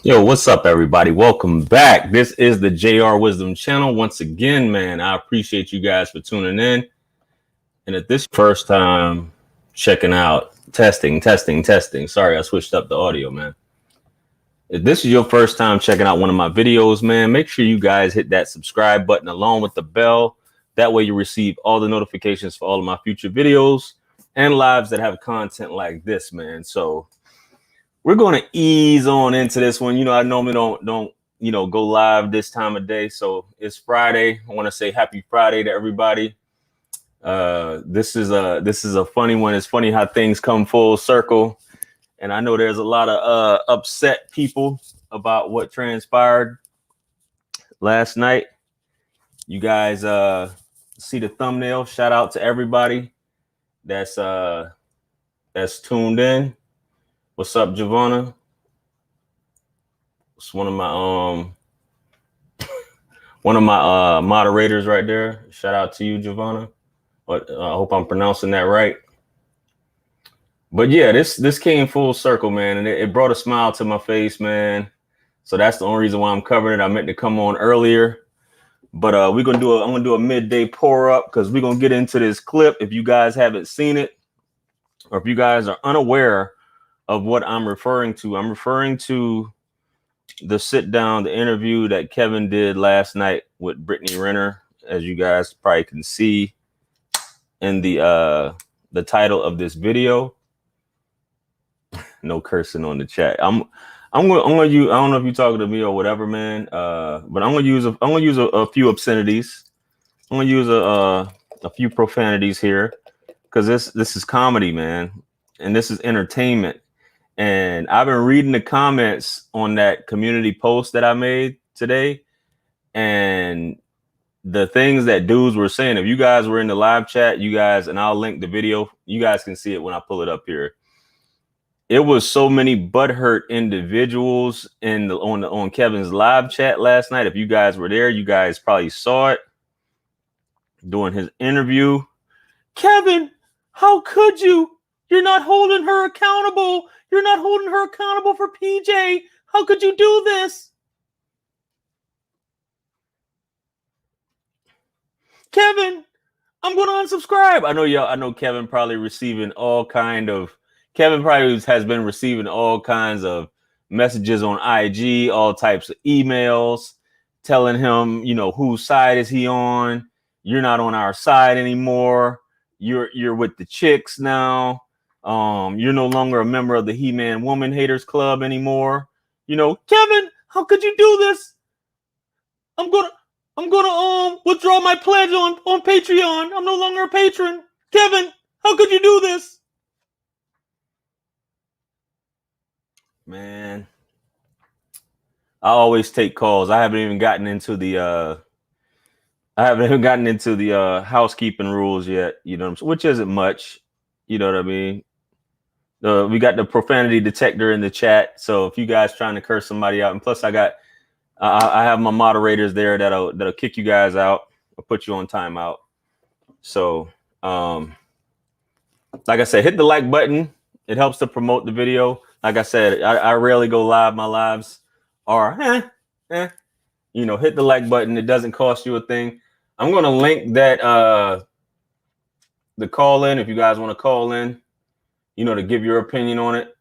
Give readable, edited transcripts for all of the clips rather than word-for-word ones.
Yo, what's up, everybody? Welcome back. This is the Wisdom channel. Once again, man, I appreciate you guys for tuning in. And if this first time checking out, testing. Sorry, I switched up the audio, man. If this is your first time checking out one of my videos, man, make sure you guys hit that subscribe button along with the bell. That way you receive all the notifications for all of my future videos and lives that have content like this, man. So we're going to ease on into this one. I normally don't go live this time of day. So it's Friday. I want to say happy Friday to everybody. This is a funny one. It's funny how things come full circle. And I know there's a lot of upset people about what transpired last night. You guys see the thumbnail. Shout out to everybody that's tuned in. What's up, Giovanna? It's one of my moderators right there. Shout out to you, Giovanna. But I hope I'm pronouncing that right. But yeah, this came full circle, man, and it brought a smile to my face, man. So that's the only reason why I'm covering it. I meant to come on earlier, but I'm gonna do a midday pour up because we're gonna get into this clip. If you guys haven't seen it, or if you guys are unaware of what I'm referring to the sit down, the interview that Kevin did last night with Brittany Renner, as you guys probably can see in the title of this video. No cursing on the chat. I'm gonna use, I don't know if you're talking to me or whatever, man. But I'm gonna use a few obscenities. I'm gonna use a few profanities here because this is comedy, man, and this is entertainment. And I've been reading the comments on that community post that I made today, and the things that dudes were saying. If you guys were in the live chat, you guys, and I'll link the video. You guys can see it when I pull it up here. It was so many butthurt individuals on Kevin's live chat last night. If you guys were there, you guys probably saw it during his interview. Kevin, how could you? You're not holding her accountable. You're not holding her accountable for PJ. How could you do this? Kevin, I'm going to unsubscribe. I know Kevin probably receiving all kind of Kevin probably has been receiving all kinds of messages on IG, all types of emails telling him, whose side is he on? You're not on our side anymore. You're with the chicks now. You're no longer a member of the He-Man Woman Haters Club anymore. Kevin, how could you do this? I'm gonna withdraw my pledge on Patreon. I'm no longer a patron. Kevin, how could you do this? Man, I always take calls. I haven't even gotten into the housekeeping rules yet, which isn't much, you know what I mean? We got the profanity detector in the chat, so if you guys trying to curse somebody out, and plus I have my moderators there that'll kick you guys out or put you on timeout. So like I said, hit the like button. It helps to promote the video. Like I said, I rarely go live. My lives are hit the like button. It doesn't cost you a thing. I'm going to link that the call in if you guys want to call in, to give your opinion on it.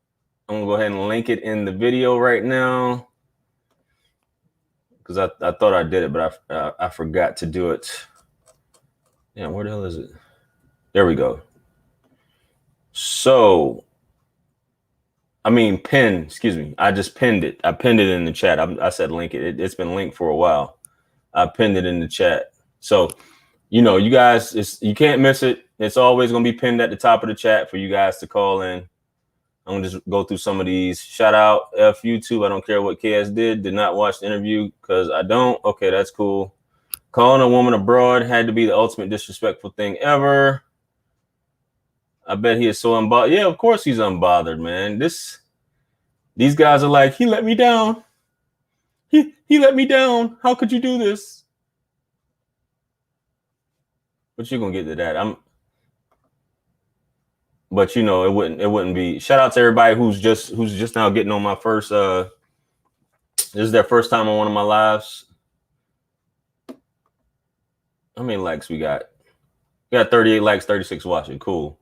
I'm going to go ahead and link it in the video right now because I thought I did it, but I forgot to do it. Yeah, where the hell is it? There we go. So, pin, excuse me. I just pinned it. I pinned it in the chat. I said link it. It's been linked for a while. I pinned it in the chat. So, you guys, you can't miss it. It's always going to be pinned at the top of the chat for you guys to call in. I'm going to just go through some of these. Shout out F YouTube. I don't care what KS did not watch the interview because I don't. Okay, that's cool. Calling a woman abroad had to be the ultimate disrespectful thing ever. I bet he is so unbothered. Yeah, of course he's unbothered, man. These guys are like, he let me down. He let me down. How could you do this? But you're gonna get to that. But it wouldn't be. Shout out to everybody who's just now getting on my first This is their first time on one of my lives. How many likes we got? We got 38 likes, 36 watching. Cool.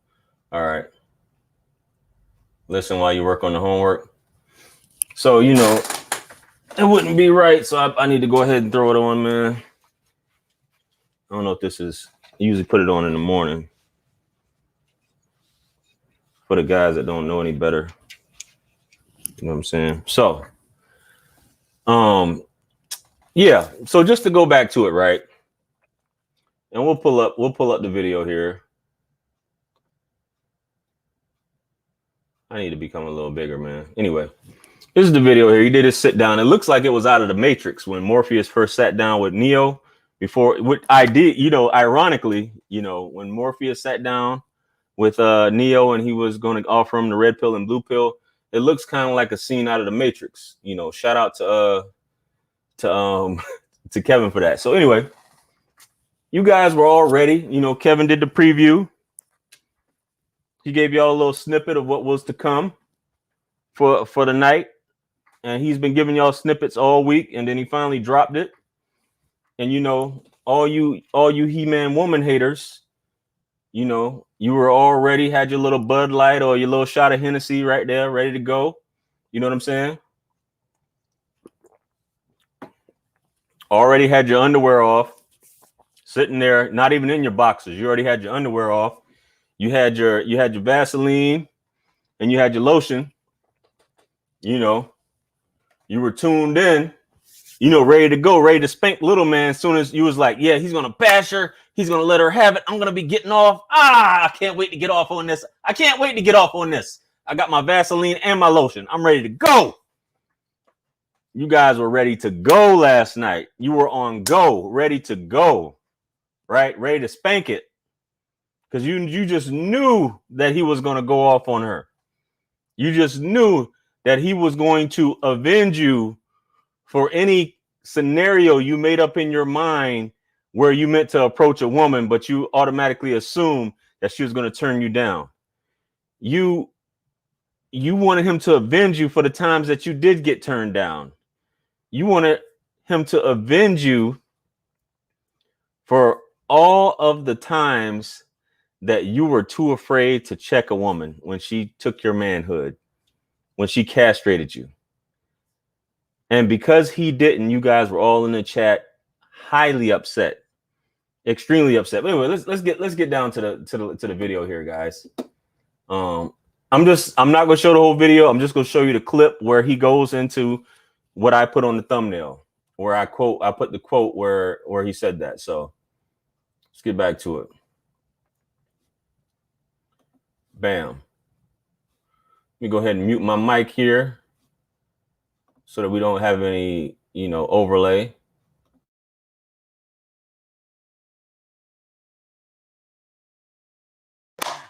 All right. Listen while you work on the homework. So, you know, it wouldn't be right. So I need to go ahead and throw it on, man. I don't know if this is, I usually put it on in the morning for the guys that don't know any better. You know what I'm saying? So, yeah. So just to go back to it, right? And we'll pull up the video here. I need to become a little bigger, man. Anyway, this is the video here. He did his sit down. It looks like it was out of the Matrix when Morpheus first sat down with Neo. Before what I did, you know, ironically, you know, when Morpheus sat down with Neo and he was going to offer him the red pill and blue pill, it looks kind of like a scene out of the Matrix. You know, shout out to to Kevin for that. So anyway, you guys were all ready. You know, Kevin did the preview. He gave y'all a little snippet of what was to come for the night. And he's been giving y'all snippets all week. And then he finally dropped it. And, you know, all you He-Man woman haters, you know, you were already had your little Bud Light or your little shot of Hennessy right there, ready to go. You know what I'm saying? Already had your underwear off, sitting there, not even in your boxers. You already had your underwear off. You had your Vaseline and you had your lotion. You know, you were tuned in, you know, ready to go, ready to spank little man. As soon as you was like, yeah, he's going to bash her. He's going to let her have it. I'm going to be getting off. I can't wait to get off on this. I can't wait to get off on this. I got my Vaseline and my lotion. I'm ready to go. You guys were ready to go last night. You were on go, ready to go, right? Ready to spank it. Because you just knew that he was going to go off on her. You just knew that he was going to avenge you for any scenario you made up in your mind where you meant to approach a woman, but you automatically assumed that she was going to turn you down. You wanted him to avenge you for the times that you did get turned down. You wanted him to avenge you for all of the times that you were too afraid to check a woman when she took your manhood, when she castrated you. And because he didn't, you guys were all in the chat highly upset, extremely upset. But anyway, let's get down to the video here, guys. I'm not going to show the whole video. I'm just going to show you the clip where he goes into what I put on the thumbnail, where I put the quote where he said that. So let's get back to it. Bam. Let me go ahead and mute my mic here so that we don't have any, you know, overlay.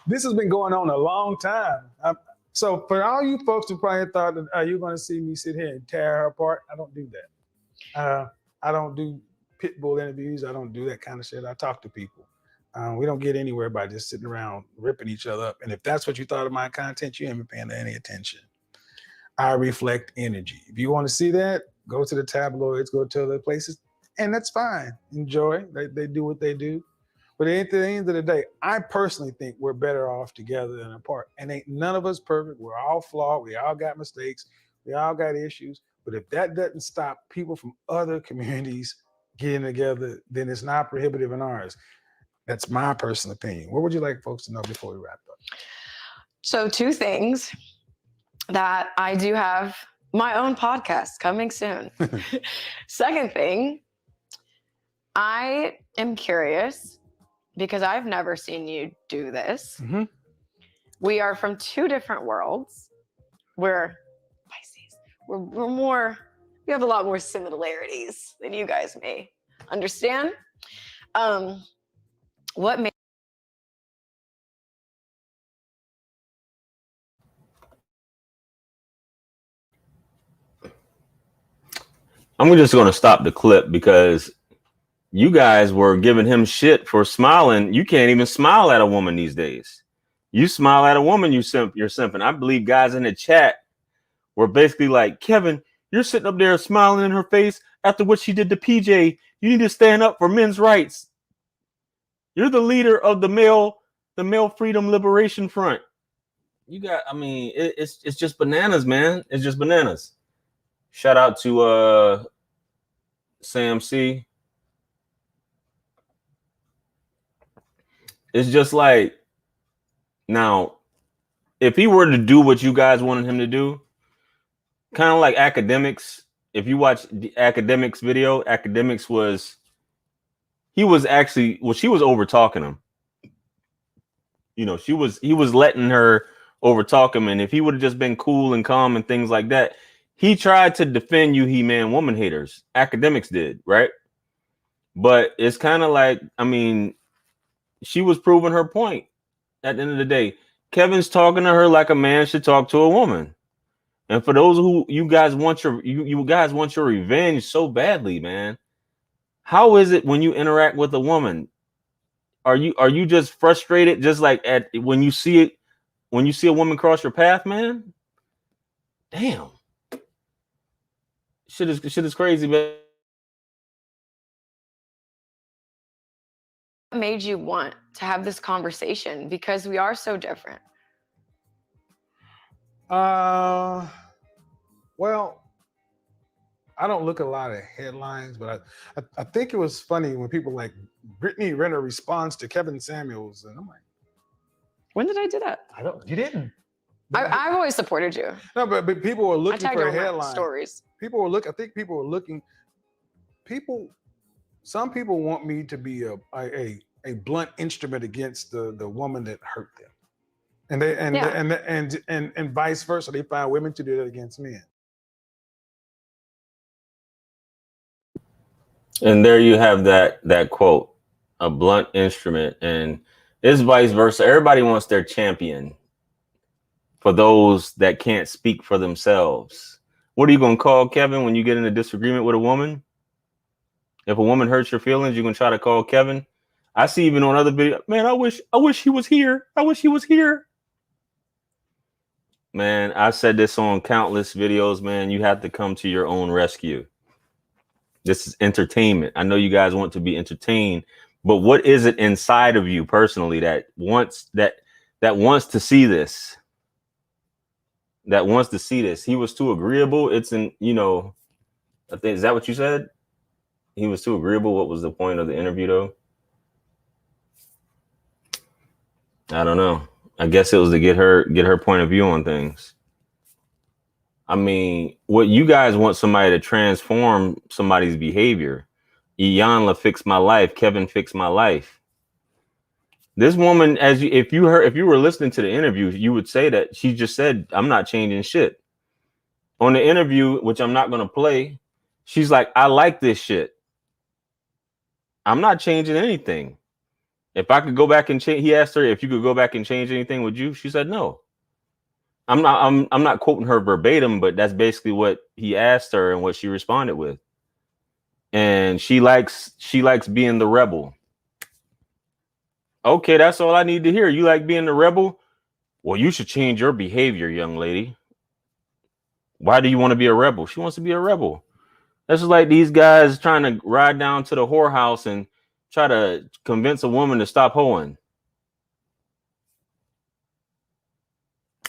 This has been going on a long time. So for all you folks who probably thought that are you going to see me sit here and tear her apart, I don't do that. I don't do pit bull interviews. I don't do that kind of shit. I talk to people. We don't get anywhere by just sitting around ripping each other up. And if that's what you thought of my content, you ain't paying any attention. I reflect energy. If you want to see that, go to the tabloids, go to other places, and that's fine. Enjoy. They do what they do. But at the end of the day, I personally think we're better off together than apart. And ain't none of us perfect. We're all flawed. We all got mistakes. We all got issues. But if that doesn't stop people from other communities getting together, then it's not prohibitive in ours. That's my personal opinion. What would you like folks to know before we wrap up? So 2 things. That I do have my own podcast coming soon. Second thing, I am curious because I've never seen you do this. Mm-hmm. We are from 2 different worlds. We're Pisces. We have a lot more similarities than you guys may understand. What made I'm just going to stop the clip because you guys were giving him shit for smiling. You can't even smile at a woman these days. You smile at a woman, you're simping. I believe guys in the chat were basically like, Kevin, You're sitting up there smiling in her face after what she did to PJ. You need to stand up for men's rights. You're the leader of the male freedom liberation front. You got, I mean, it's just bananas, man. It's just bananas. Shout out to Sam C. It's just like, now, if he were to do what you guys wanted him to do, kind of like Academics. If you watch the Academics video, Academics she was over talking him. You know, he was letting her over talk him. And if he would have just been cool and calm and things like that, he tried to defend you, He-Man woman haters. Academics did, right? But it's kind of like, I mean, she was proving her point at the end of the day. Kevin's talking to her like a man should talk to a woman. And for those who you guys want your revenge so badly, man. How is it when you interact with a woman? Are you just frustrated just like when you see a woman cross your path, man? Damn. Shit is crazy, man. What made you want to have this conversation? Because we are so different. Well, I don't look at a lot of headlines, but I think it was funny when people like Brittany Renner responds to Kevin Samuels, and I'm like, When did I do that? You didn't. I've always supported you. No, but people were looking for a headline. Stories. People were looking. I think people were looking. Some people want me to be a blunt instrument against the woman that hurt them, and vice versa. They find women to do that against men. And there you have that quote, a blunt instrument, and it's vice versa. Everybody wants their champion for those that can't speak for themselves. What are you going to call Kevin when you get in a disagreement with a woman? If a woman hurts your feelings, you're going to try to call Kevin. I see even on other videos, man, I wish he was here. I wish he was here. Man, I said this on countless videos, man. You have to come to your own rescue. This is entertainment. I know you guys want to be entertained, but what is it inside of you personally that wants to see this? That wants to see this. He was too agreeable. It's I think, is that what you said? He was too agreeable. What was the point of the interview though? I don't know. I guess it was to get her point of view on things. I mean, what you guys want somebody to transform somebody's behavior. Iyanla fixed my life. Kevin fixed my life. This woman, if you were listening to the interview, you would say that she just said, I'm not changing shit. On the interview, which I'm not going to play, she's like, I like this shit. I'm not changing anything. If I could go back and change, he asked her if you could go back and change anything, would you? She said no. I'm not quoting her verbatim, but that's basically what he asked her and what she responded with. And she likes being the rebel. Okay, that's all I need to hear. You like being the rebel? Well, you should change your behavior, young lady. Why do you want to be a rebel? She wants to be a rebel. That's just like these guys trying to ride down to the whorehouse and try to convince a woman to stop hoeing.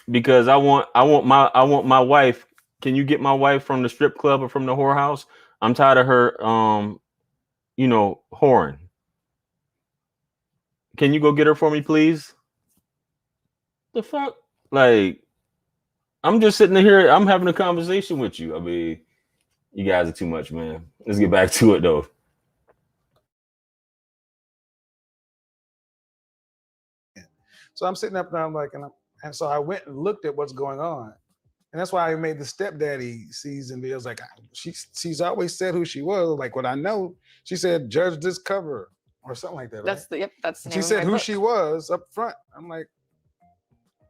Because I want my wife. Can you get my wife from the strip club or from the whorehouse? I'm tired of her whoring. Can you go get her for me, please? The fuck? Like, I'm just sitting here, I'm having a conversation with you. I mean, you guys are too much, man. Let's get back to it though. So I'm sitting up there, I'm like, and so I went and looked at what's going on. And that's why I made the stepdaddy season videos. Like, she's always said who she was. Like, what I know, she said, judge this cover or something like that. Right? That's the name she of said my who book. she was up front. I'm like,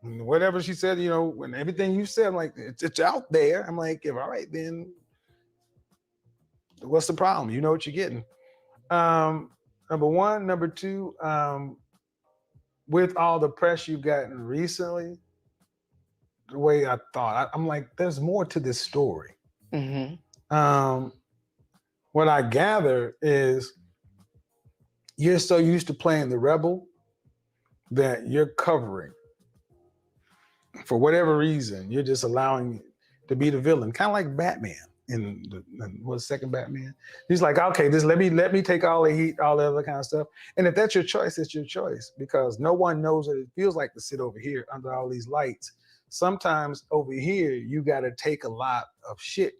whatever she said, when everything you said, I'm like, it's out there. I'm like, all right, then what's the problem? You know what you're getting. Number one. Number two, with all the press you've gotten recently, the way I thought, I'm like, there's more to this story. What I gather is you're so used to playing the rebel that you're covering. For whatever reason, you're just allowing to be the villain, kind of like Batman in the second Batman. He's like, okay, just let me take all the heat, all the other kind of stuff. And if that's your choice, it's your choice, because no one knows what it feels like to sit over here under all these lights. Sometimes over here, you got to take a lot of shit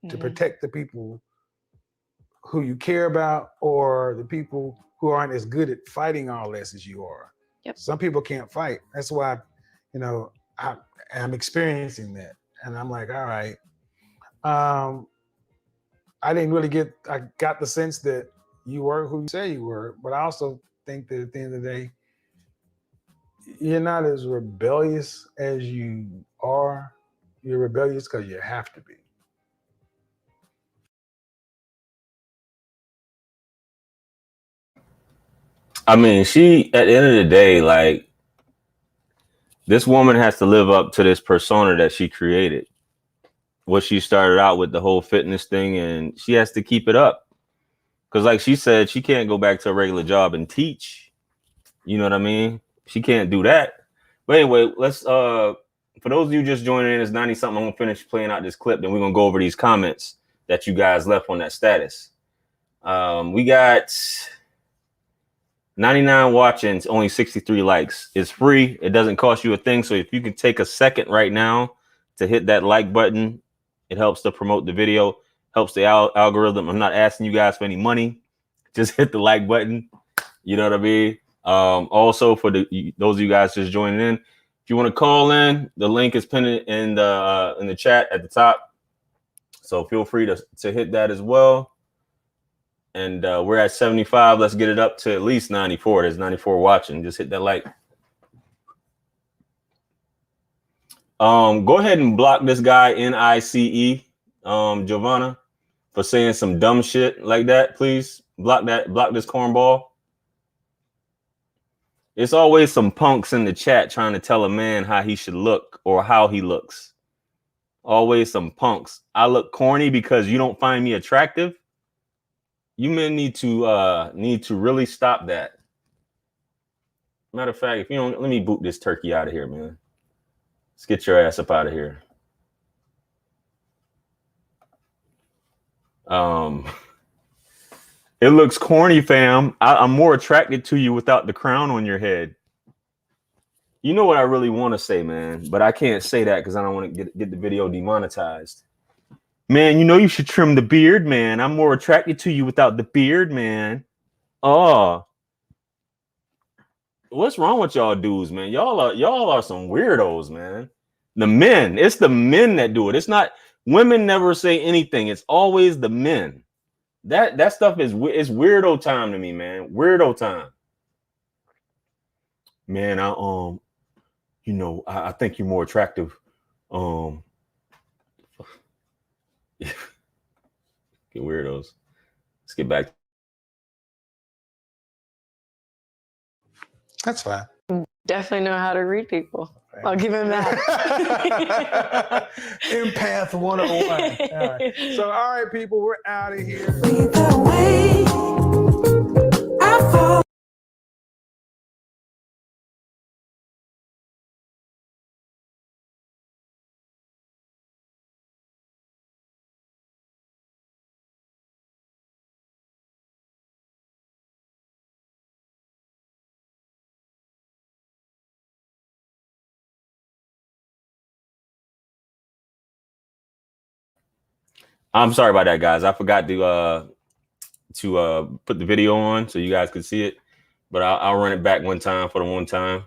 to protect the people who you care about, or the people who aren't as good at fighting all this as you are. Yep. Some people can't fight. That's why, I'm experiencing that. And I'm like, all right. I didn't really I got the sense that you were who you say you were, but I also think that at the end of the day, you're not as rebellious as you are. You're rebellious because you have to be. I mean, she, at the end of the day, like, this woman has to live up to this persona that she created. What she started out with, the whole fitness thing, and she has to keep it up. Because like she said, she can't go back to a regular job and teach. You know what I mean? She can't do that. But anyway, let's, for those of you just joining in, it's 90 something. I'm going to finish playing out this clip, then we're going to go over these comments that you guys left on that status. We got 99 watchings, only 63 likes. It's free. It doesn't cost you a thing. So if you can take a second right now to hit that like button, it helps to promote the video, helps the algorithm. I'm not asking you guys for any money. Just hit the like button. You know what I mean? Also, for those of you guys just joining in, if you want to call in, the link is pinned in the chat at the top. So feel free to hit that as well. And we're at 75. Let's get it up to at least 94. There's 94 watching. Just hit that like. Go ahead and block this guy, NICE, Giovanna, for saying some dumb shit like that. Please block that. Block this cornball. It's always some punks in the chat trying to tell a man how he should look or how he looks. Always some punks. I look corny because you don't find me attractive. You men need to really stop that. Matter of fact, if you don't, let me boot this turkey out of here, man. Let's get your ass up out of here. It looks corny, fam. I'm more attracted to you without the crown on your head. You know what I really want to say, man, but I can't say that because I don't want to get the video demonetized. Man, you know you should trim the beard, man. I'm more attracted to you without the beard, man. Oh, what's wrong with y'all dudes, man? Y'all are some weirdos, man. The men, it's the men that do it. It's not women. Never say anything. It's always the men. That stuff is weirdo time to me, man. Weirdo time. Man, I think you're more attractive. Get weirdos. Let's get back. That's fine. Definitely know how to read people. I'll give him that. Empath 101. All right. So, all right, people, we're out of here. I'm sorry about that, guys. I forgot to put the video on so you guys could see it, but I'll run it back one time for the one time.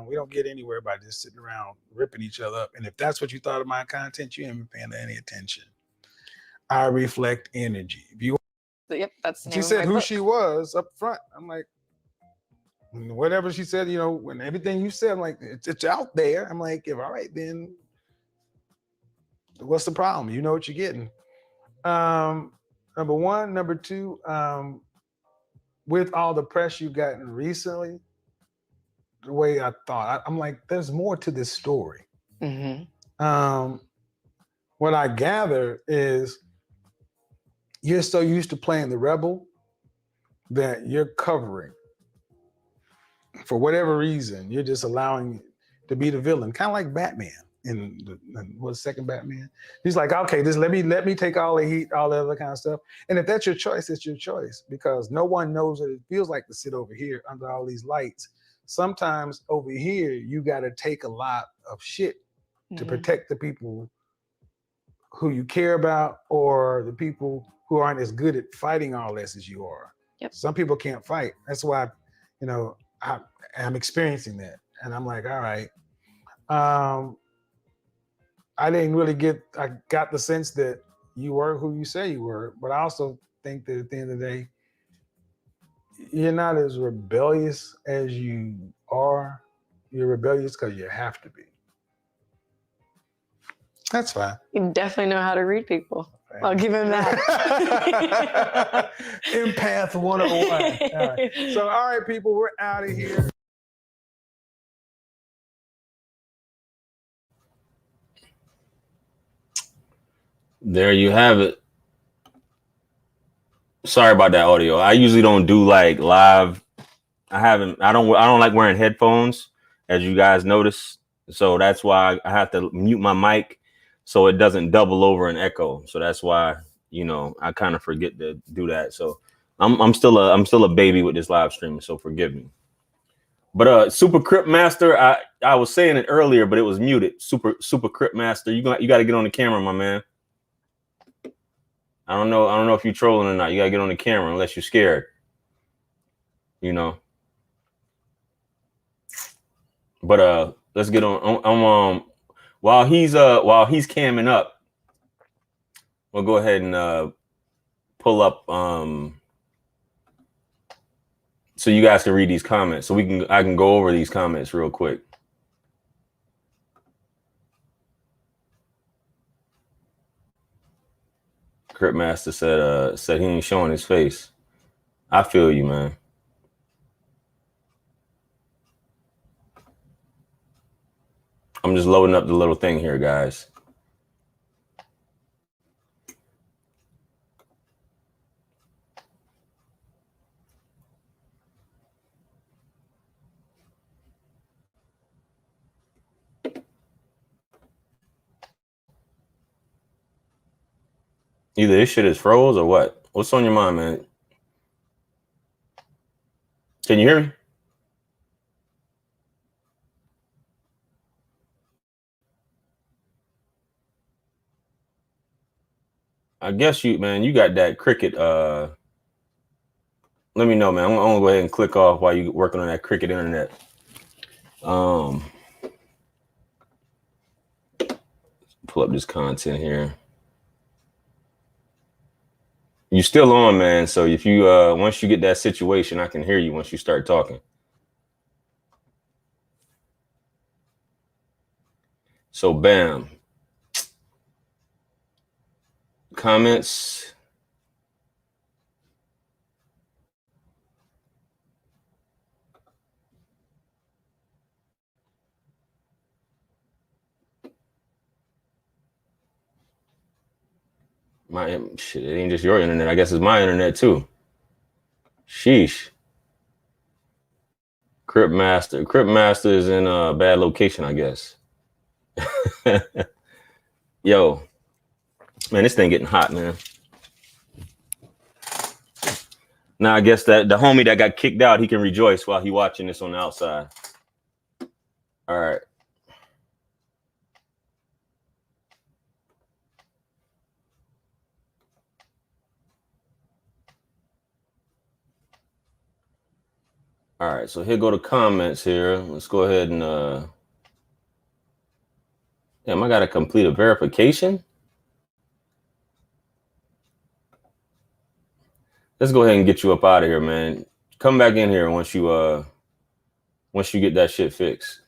We don't get anywhere by just sitting around ripping each other up. And if that's what you thought of my content, you ain't paying any attention. I reflect energy. If you, Yep, that's. She said who she was up front. I'm like, whatever she said, when everything you said, I'm like, it's out there. I'm like, all right, then what's the problem? You know what you're getting. Number one. Number two, with all the press you've gotten recently, the way I thought, I'm like, there's more to this story. What I gather is you're so used to playing the rebel that you're covering. For whatever reason, you're just allowing to be the villain, kind of like Batman in the second Batman. He's like, okay, just let me take all the heat, all the other kind of stuff. And if that's your choice, it's your choice, because no one knows what it feels like to sit over here under all these lights. Sometimes over here, you got to take a lot of shit to protect the people who you care about, or the people who aren't as good at fighting all this as you are. Yep. Some people can't fight. That's why, I'm experiencing that. And I'm like, all right. I didn't really I got the sense that you were who you say you were, but I also think that at the end of the day, you're not as rebellious as you are. You're rebellious because you have to be. That's fine. You definitely know how to read people. I'll give him that. Empath 101. All right. So, all right, people, we're out of here. There you have it. Sorry about that audio. I usually don't do like live. I don't like wearing headphones, as you guys notice. So that's why I have to mute my mic so it doesn't double over and echo. So that's why, I kind of forget to do that. So I'm still a baby with this live streaming, so forgive me. But Super Crypt Master, I was saying it earlier, but it was muted. Super Crypt Master, you got to get on the camera, my man. I don't know if you're trolling or not. You got to get on the camera unless you're scared. But let's get on. While he's camming up, we'll go ahead and pull up so you guys can read these comments. So I can go over these comments real quick. Crypt Master said he ain't showing his face. I feel you, man. I'm just loading up the little thing here, guys. Either this shit is froze or what? What's on your mind, man? Can you hear me? I guess you got that cricket. Let me know, man. I'm gonna go ahead and click off while you working on that cricket internet. Pull up this content here. You still on, man. So if you once you get that situation, I can hear you once you start talking. So bam. Comments. My shit, it ain't just your internet. I guess it's my internet too. Sheesh. Crypt Master is in a bad location, I guess. Yo, man, this thing getting hot, man. Now I guess that the homie that got kicked out, he can rejoice while he watching this on the outside. All right. All right, so here go the comments here. Let's go ahead and damn, I gotta complete a verification. Let's go ahead and get you up out of here, man. Come back in here once you get that shit fixed.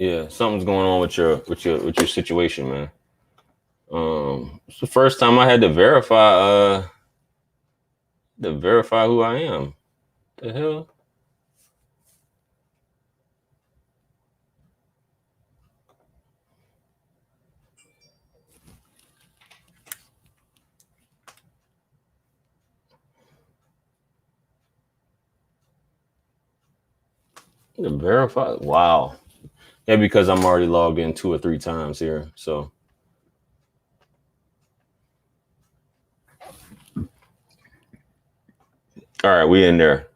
Yeah, something's going on with your situation, man. It's the first time I had to verify who I am. The hell? To verify? Wow. Yeah, because I'm already logged in 2 or 3 times here. So all right, we in there.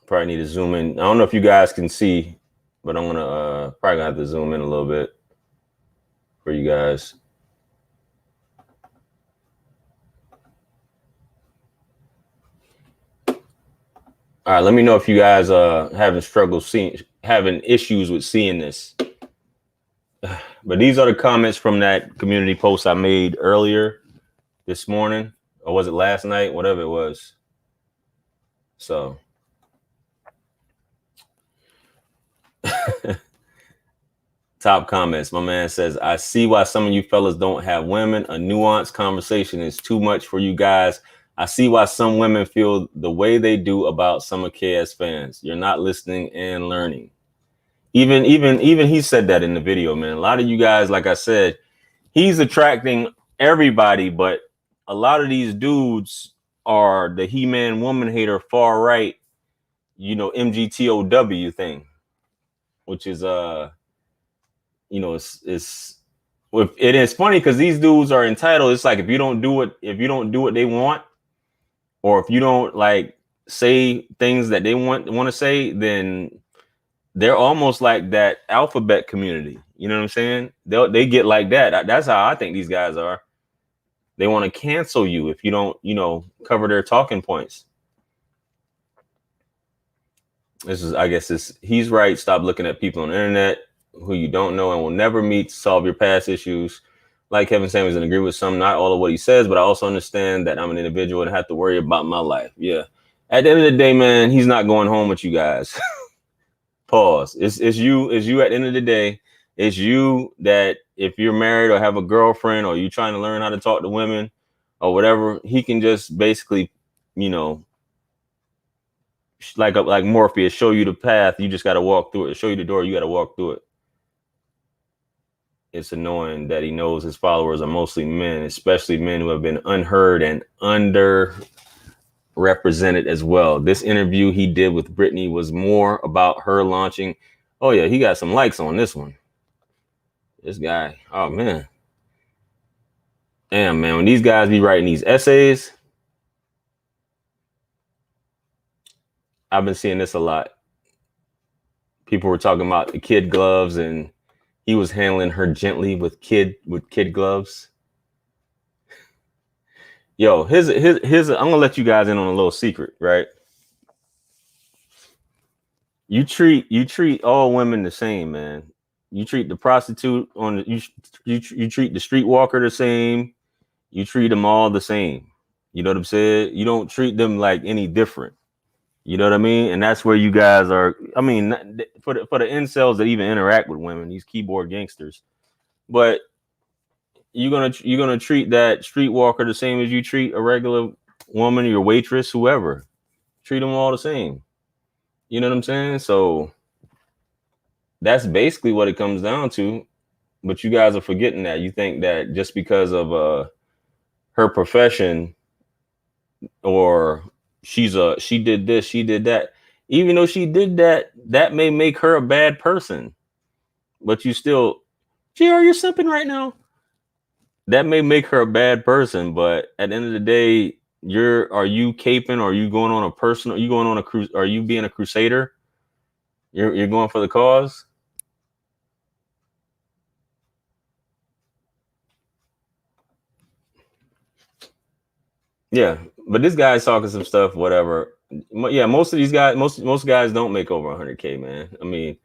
Probably need to zoom in. I don't know if you guys can see, but I'm gonna probably have to zoom in a little bit for you guys. All right, let me know if you guys having issues with seeing this. But these are the comments from that community post I made earlier this morning, or was it last night? Whatever it was. So top comments. My man says, I see why some of you fellas don't have women. A nuanced conversation is too much for you guys. I see why some women feel the way they do about some of KS fans. You're not listening and learning. Even he said that in the video, man. A lot of you guys, like I said, he's attracting everybody, but a lot of these dudes are the He-Man woman hater, far right, MGTOW thing, which is it is funny because these dudes are entitled. It's like if you don't do what they want, or if you don't like say things that they want to say, then they're almost like that alphabet community. You know what I'm saying? They get like that. That's how I think these guys are. They want to cancel you if you don't, cover their talking points. He's right. Stop looking at people on the internet who you don't know and will never meet to solve your past issues. Like Kevin Samuels, and agree with some, not all of what he says, but I also understand that I'm an individual and have to worry about my life. Yeah. At the end of the day, man, he's not going home with you guys. Pause. It's you at the end of the day. It's you that if you're married or have a girlfriend or you're trying to learn how to talk to women or whatever, he can just basically, like Morpheus, show you the path. You just got to walk through it. Show you the door. You got to walk through it. It's annoying that he knows his followers are mostly men, especially men who have been unheard and underrepresented as well. This interview he did with Brittany was more about her launching. Oh yeah, he got some likes on this one. This guy, oh man. Damn, man, when these guys be writing these essays, I've been seeing this a lot. People were talking about the kid gloves and he was handling her gently with kid gloves. Yo, here's I'm gonna let you guys in on a little secret, right? You treat all women the same, man. You treat the prostitute you treat the streetwalker the same. You treat them all the same. You know what I'm saying? You don't treat them like any different. You know what I mean? And that's where you guys are. I mean, for the incels that even interact with women, these keyboard gangsters. But you're gonna treat that streetwalker the same as you treat a regular woman, your waitress, whoever. Treat them all the same. You know what I'm saying? So that's basically what it comes down to. But you guys are forgetting that. You think that just because of her profession, or she did this, she did that. Even though she did that, that may make her a bad person. But you still, JR, you're simping right now. That may make her a bad person, but at the end of the day, are you caping, or are you going on a personal, you going on a cruise, are you being a crusader? You're going for the cause? Yeah, but this guy's talking some stuff, whatever. Yeah, most of these guys, most guys don't make over 100K, man. I mean,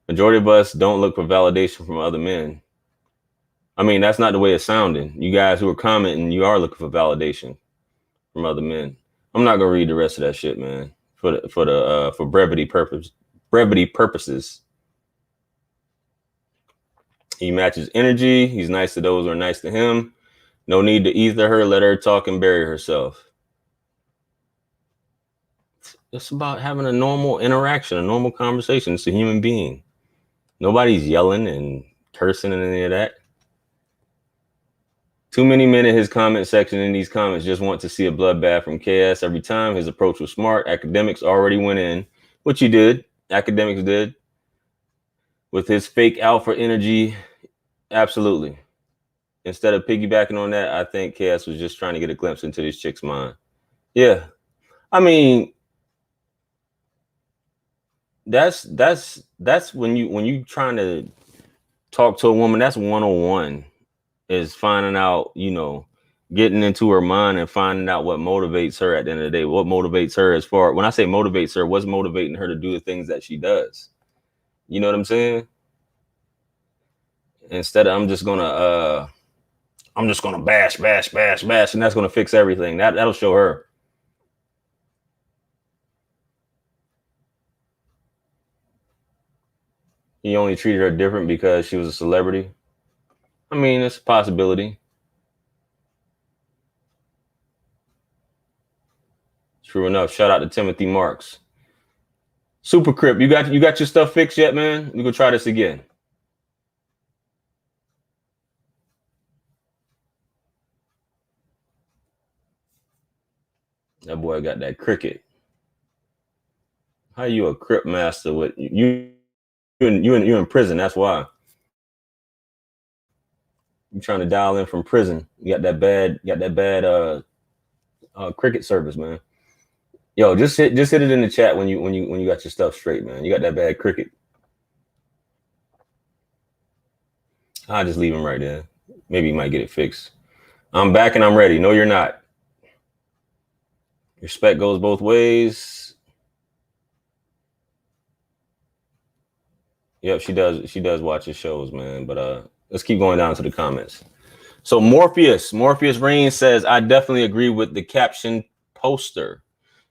majority of us don't look for validation from other men. I mean, that's not the way it's sounding. You guys who are commenting, you are looking for validation from other men. I'm not gonna read the rest of that shit, man. For brevity purposes. He matches energy. He's nice to those who are nice to him. No need to ether her. Let her talk and bury herself. It's about having a normal interaction, a normal conversation. It's a human being. Nobody's yelling and cursing and any of that. Too many men in his comment section in these comments just want to see a bloodbath from KS every time. His approach was smart. Academics already went in, which he did. Academics did. With his fake alpha energy, absolutely. Instead of piggybacking on that, I think KS was just trying to get a glimpse into this chick's mind. Yeah. I mean, that's when you trying to talk to a woman, that's 101 is finding out, getting into her mind and finding out what motivates her at the end of the day. What motivates her as far, when I say motivates her, what's motivating her to do the things that she does? You know what I'm saying? Instead of I'm just gonna bash, and that's gonna fix everything. That'll show her. He only treated her different because she was a celebrity. I mean, it's a possibility. True enough. Shout out to Timothy Marks. Super Crip, you got your stuff fixed yet, man? We gonna try this again. That boy got that cricket. How you a Crip master with you in prison? That's why. You trying to dial in from prison. You got that bad cricket service, man. Yo, just hit it in the chat when you got your stuff straight, man. You got that bad cricket. I'll just leave him right there. Maybe he might get it fixed. I'm back and I'm ready. No, you're not. Respect goes both ways. Yep, she does watch his shows, man. But let's keep going down to the comments. So Morpheus Rain says, I definitely agree with the caption poster.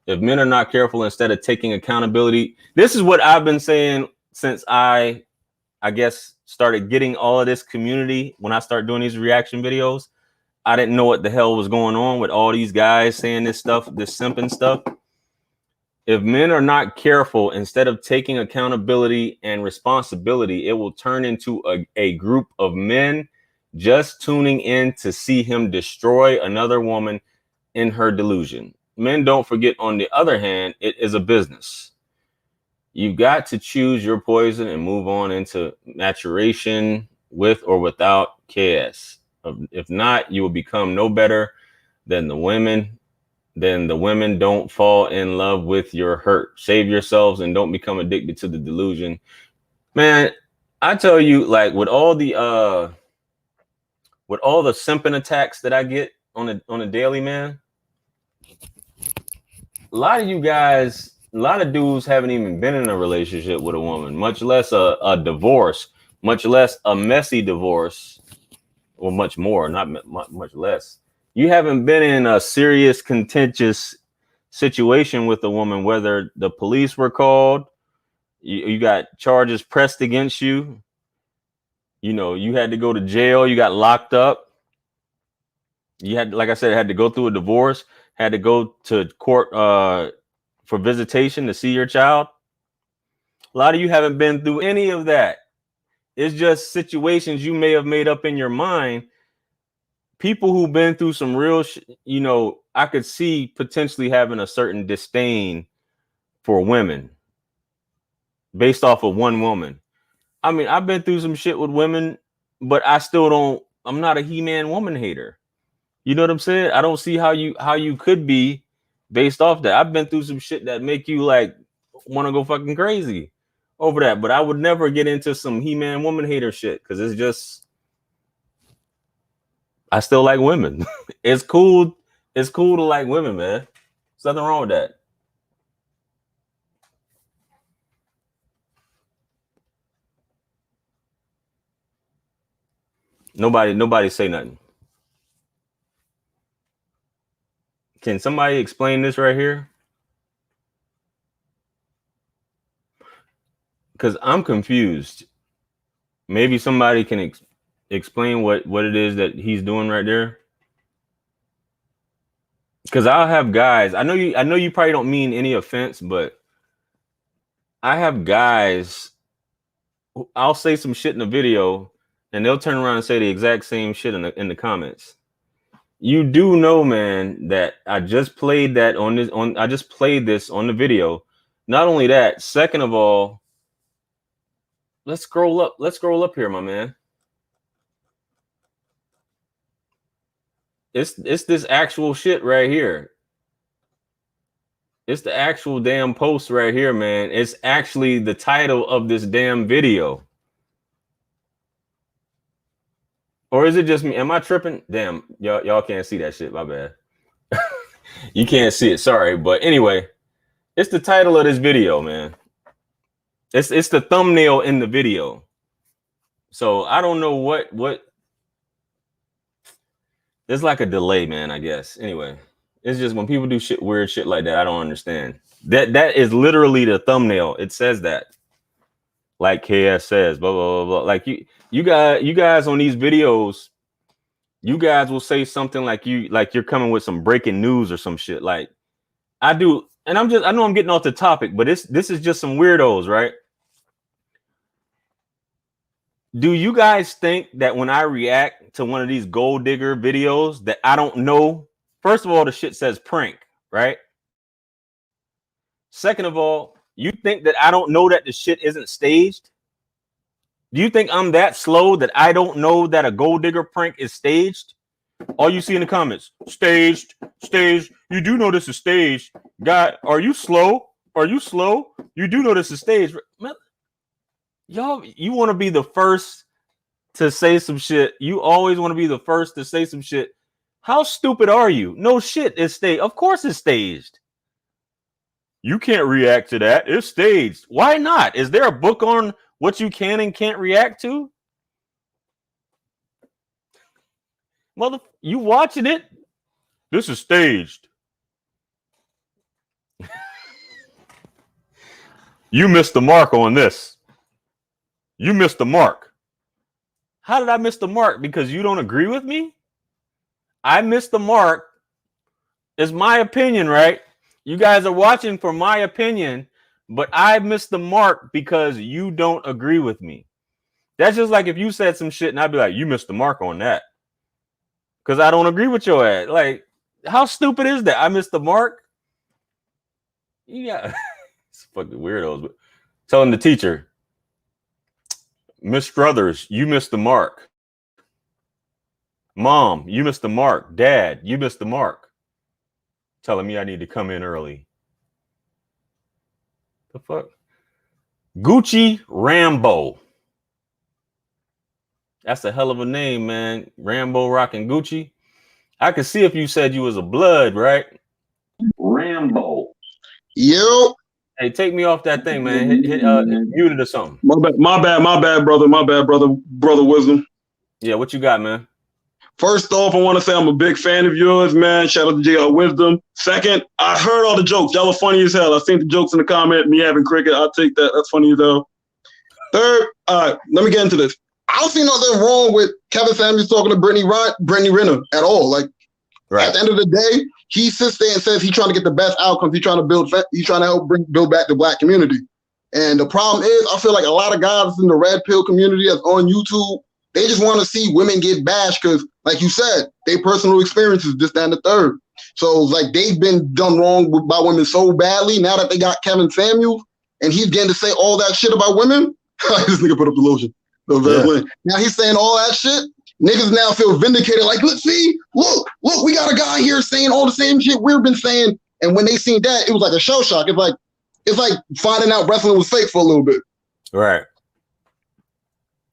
If men are not careful, instead of taking accountability, this is what I've been saying since I guess started getting all of this community. When I start doing these reaction videos, I didn't know what the hell was going on with all these guys saying this stuff, this simping stuff. If men are not careful, instead of taking accountability and responsibility, it will turn into a group of men just tuning in to see him destroy another woman in her delusion. Men, don't forget, on the other hand, it is a business. You've got to choose your poison and move on into maturation with or without KS. If not, you will become no better than the women. Then the women don't fall in love with your hurt. Save yourselves and don't become addicted to the delusion. Man, I tell you, like with all the simping attacks that I get on a daily, man, a lot of you guys, a lot of dudes haven't even been in a relationship with a woman, much less a divorce, much less a messy divorce, or much more, not much less. You haven't been in a serious, contentious situation with a woman, whether the police were called, you got charges pressed against you, you had to go to jail, you got locked up, you had, like I said, had to go through a divorce, had to go to court for visitation to see your child. A lot of you haven't been through any of that. It's just situations you may have made up in your mind. People who've been through some real I could see potentially having a certain disdain for women based off of one woman. I mean, I've been through some shit with women, but I'm not a He-Man woman hater. You know what I'm saying? I don't see how you could be based off that. I've been through some shit that make you like want to go fucking crazy over that, but I would never get into some He-Man woman hater shit because it's just, I still like women. It's cool to like women, man. There's nothing wrong with that. Nobody say nothing. Can somebody explain this right here? Because I'm confused. Maybe somebody can explain what it is that he's doing right there. Because I'll have guys. I know you probably don't mean any offense, but I have guys. I'll say some shit in the video, and they'll turn around and say the exact same shit in the comments. You do know, man, that I just played that I just played this on the video. Not only that, second of all, let's scroll up. Let's scroll up here, my man. It's this actual shit right here. It's the actual damn post right here, man. It's actually the title of this damn video. Or is it just me? Am I tripping? Damn, y'all can't see that shit. My bad. You can't see it. Sorry. But anyway, it's the title of this video, man. It's the thumbnail in the video. So I don't know what there's like a delay, man, I guess. Anyway, it's just when people do weird shit like that, I don't understand. That is literally the thumbnail. It says that. Like KS says, blah, blah, blah, blah. Like you guys on these videos, you guys will say something like you're coming with some breaking news or some shit. Like I do, and I know I'm getting off the topic, but this is just some weirdos, right? Do you guys think that when I react to one of these gold digger videos that I don't know? First of all, the shit says prank, right? Second of all, you think that I don't know that the shit isn't staged? Do you think I'm that slow that I don't know that a gold digger prank is staged? All you see in the comments, staged. You do know this is staged. God, are you slow? You do know this is staged. Man, y'all, you want to be the first to say some shit. You always want to be the first to say some shit. How stupid are you? No shit, it's staged. Of course it's staged. You can't react to that. It's staged. Why not? Is there a book on what you can and can't react to? Mother, you watching it? This is staged. You missed the mark on this. You missed the mark. How did I miss the mark? Because you don't agree with me? I missed the mark. It's my opinion, right? You guys are watching for my opinion, but I missed the mark because you don't agree with me. That's just like if you said some shit and I'd be like, you missed the mark on that. Because I don't agree with your ass. Like, how stupid is that? I missed the mark? Yeah. It's fucking weirdos. Telling the teacher, Miss Struthers, you missed the mark. Mom, you missed the mark. Dad, you missed the mark. Telling me I need to come in early. The fuck? Gucci Rambo. That's a hell of a name, man. Rambo rocking Gucci. I could see if you said you was a blood, right? Rambo. Yo. Hey, take me off that thing, man. Hit muted or something. My bad, brother Wisdom. Yeah, what you got, man? First off, I want to say I'm a big fan of yours, man. Shout out to jrwisdom. Second, I heard all the jokes. Y'all are funny as hell. I seen the jokes in the comment. Me having cricket, I'll take that. That's funny as hell. Third, let me get into this. I don't see nothing wrong with Kevin Samuels talking to Brittany Renner at all. Like, right. At the end of the day, he sits there and says he's trying to get the best outcomes. He's trying to help build back the Black community. And the problem is, I feel like a lot of guys in the red pill community that's on YouTube, they just want to see women get bashed because, like you said, they personal experiences, this, that, and the third. So, like, they've been done wrong by women so badly. Now that they got Kevin Samuels and he's getting to say all that shit about women, this nigga put up the lotion. Yeah. Now he's saying all that shit. Niggas now feel vindicated. Like, look, we got a guy here saying all the same shit we've been saying. And when they seen that, it was like a shell shock. It's like finding out wrestling was fake for a little bit. Right.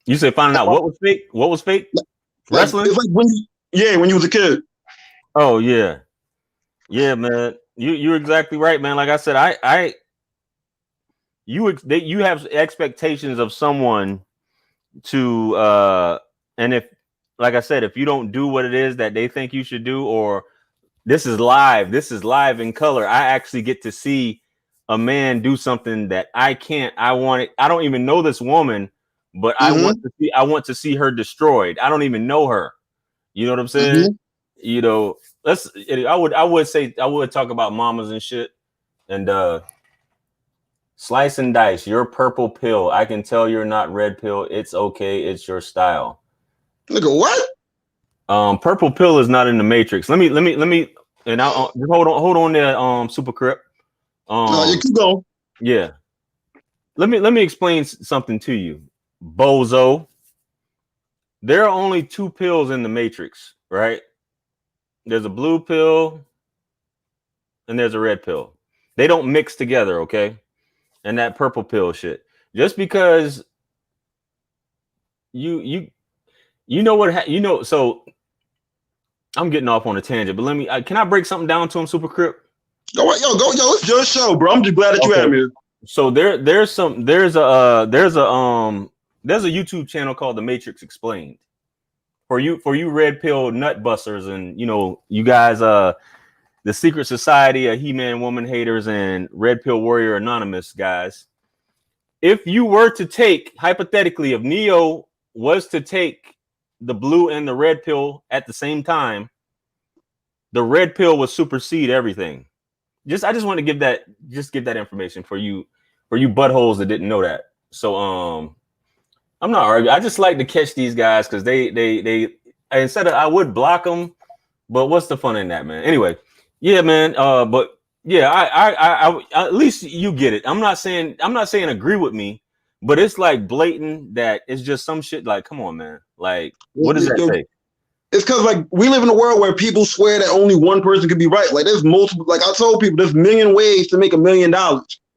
You said finding out what was fake? What was fake? Wrestling? It's like when you was a kid. Oh yeah. Yeah, man. You're exactly right, man. Like I said, you have expectations of someone to and if, like I said, if you don't do what it is that they think you should do, or This is live. This is live in color. I actually get to see a man do something that I can't. I don't even know this woman, but I want to see her destroyed. I don't even know her. You know what I'm saying? You know, I would talk about mamas and shit. And slice and dice, your purple pill. I can tell you're not red pill. It's okay. It's your style. Look at what? Purple pill is not in the Matrix. Let me, and I'll hold on there, Super Crip. You keep going. Yeah. Let me explain something to you, bozo. There are only two pills in the Matrix, right? There's a blue pill and there's a red pill. They don't mix together, okay? And that purple pill shit. Just because you know what so I'm getting off on a tangent, but let me can I break something down to him, Super Crip? Go, it's your show, bro. I'm just glad that you have me. So there's a YouTube channel called The Matrix Explained. For you red pill nut busters and you guys the secret society of He-Man woman haters and red pill warrior anonymous guys. If you were to take, hypothetically, if Neo was to take the blue and the red pill at the same time, the red pill would supersede everything. I just want to give that information for you buttholes that didn't know that. So I'm not arguing. I just like to catch these guys because they instead of I would block them, but what's the fun in that, man? Anyway, yeah, man. But yeah, I at least you get it. I'm not saying agree with me, but it's like blatant that it's just some shit. Like, come on, man. Like, what does that say? It's because like we live in a world where people swear that only one person could be right. Like there's multiple. Like I told people, there's a million ways to make $1 million.